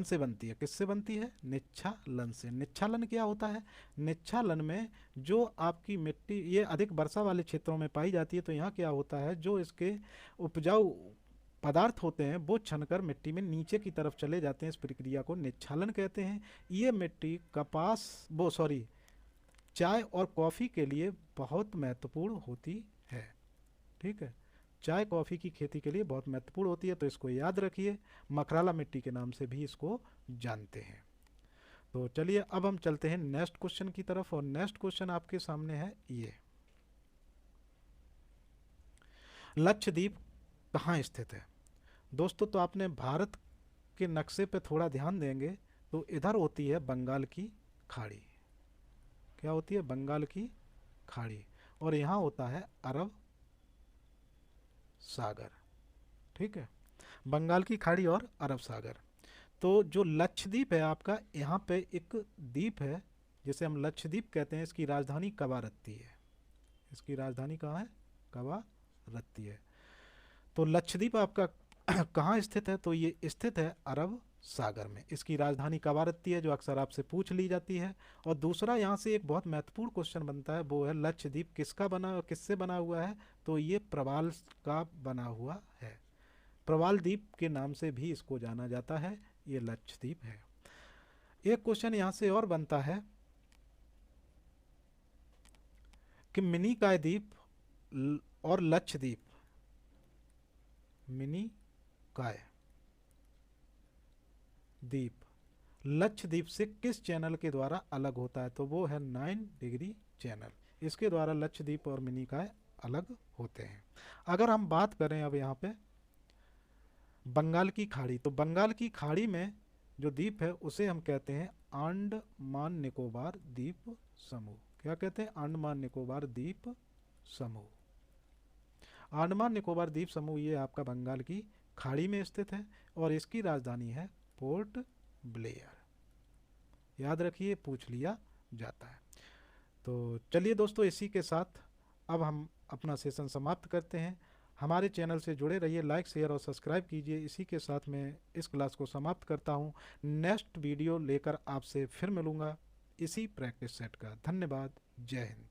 से बनती है। किससे बनती है, निच्छालन से। निच्छालन क्या होता है, निच्छालन में जो आपकी मिट्टी ये अधिक वर्षा वाले क्षेत्रों में पाई जाती है, तो यहाँ क्या होता है, जो इसके उपजाऊ पदार्थ होते हैं वो छनकर मिट्टी में नीचे की तरफ चले जाते हैं। इस प्रक्रिया को निच्छालन कहते हैं। ये मिट्टी चाय और कॉफ़ी के लिए बहुत महत्वपूर्ण होती है। ठीक है, चाय कॉफ़ी की खेती के लिए बहुत महत्वपूर्ण होती है, तो इसको याद रखिए। मखराला मिट्टी के नाम से भी इसको जानते हैं। तो चलिए अब हम चलते हैं नेक्स्ट क्वेश्चन की तरफ, और नेक्स्ट क्वेश्चन आपके सामने है ये, लक्षद्वीप कहाँ स्थित है। दोस्तों तो आपने भारत के नक्शे पे थोड़ा ध्यान देंगे तो इधर होती है बंगाल की खाड़ी। क्या होती है, बंगाल की खाड़ी, और यहाँ होता है अरब सागर। ठीक है, बंगाल की खाड़ी और अरब सागर। तो जो लक्षद्वीप है आपका, यहाँ पे एक द्वीप है जिसे हम लक्षद्वीप कहते हैं। इसकी राजधानी कवारत्ती है। इसकी राजधानी कहाँ है, कवारत्ती है। तो लक्षद्वीप आपका कहाँ स्थित है, तो ये स्थित है अरब सागर में। इसकी राजधानी कवारत्ती है, जो अक्सर आपसे पूछ ली जाती है। और दूसरा यहाँ से एक बहुत महत्वपूर्ण क्वेश्चन बनता है, वो है लक्षद्वीप किससे बना हुआ है, तो ये प्रवाल का बना हुआ है। प्रवाल द्वीप के नाम से भी इसको जाना जाता है। ये लक्षद्वीप है। एक क्वेश्चन यहाँ से और बनता है कि मिनिकॉय द्वीप और लक्षद्वीप, मिनिकॉय द्वीप लक्षद्वीप से किस चैनल के द्वारा अलग होता है, तो वो है 9 डिग्री चैनल। इसके द्वारा लक्षद्वीप और मिनिकॉय अलग होते हैं। अगर हम बात करें अब यहाँ पे बंगाल की खाड़ी, तो बंगाल की खाड़ी में जो द्वीप है उसे हम कहते हैं अंडमान निकोबार द्वीप समूह। क्या कहते हैं, अंडमान निकोबार द्वीप समूह। अंडमान निकोबार द्वीप समूह ये आपका बंगाल की खाड़ी में स्थित है, और इसकी राजधानी है पोर्ट ब्लेयर। याद रखिए, पूछ लिया जाता है। तो चलिए दोस्तों, इसी के साथ अब हम अपना सेशन समाप्त करते हैं। हमारे चैनल से जुड़े रहिए, लाइक शेयर और सब्सक्राइब कीजिए। इसी के साथ मैं इस क्लास को समाप्त करता हूँ। नेक्स्ट वीडियो लेकर आपसे फिर मिलूँगा इसी प्रैक्टिस सेट का। धन्यवाद। जय हिंद।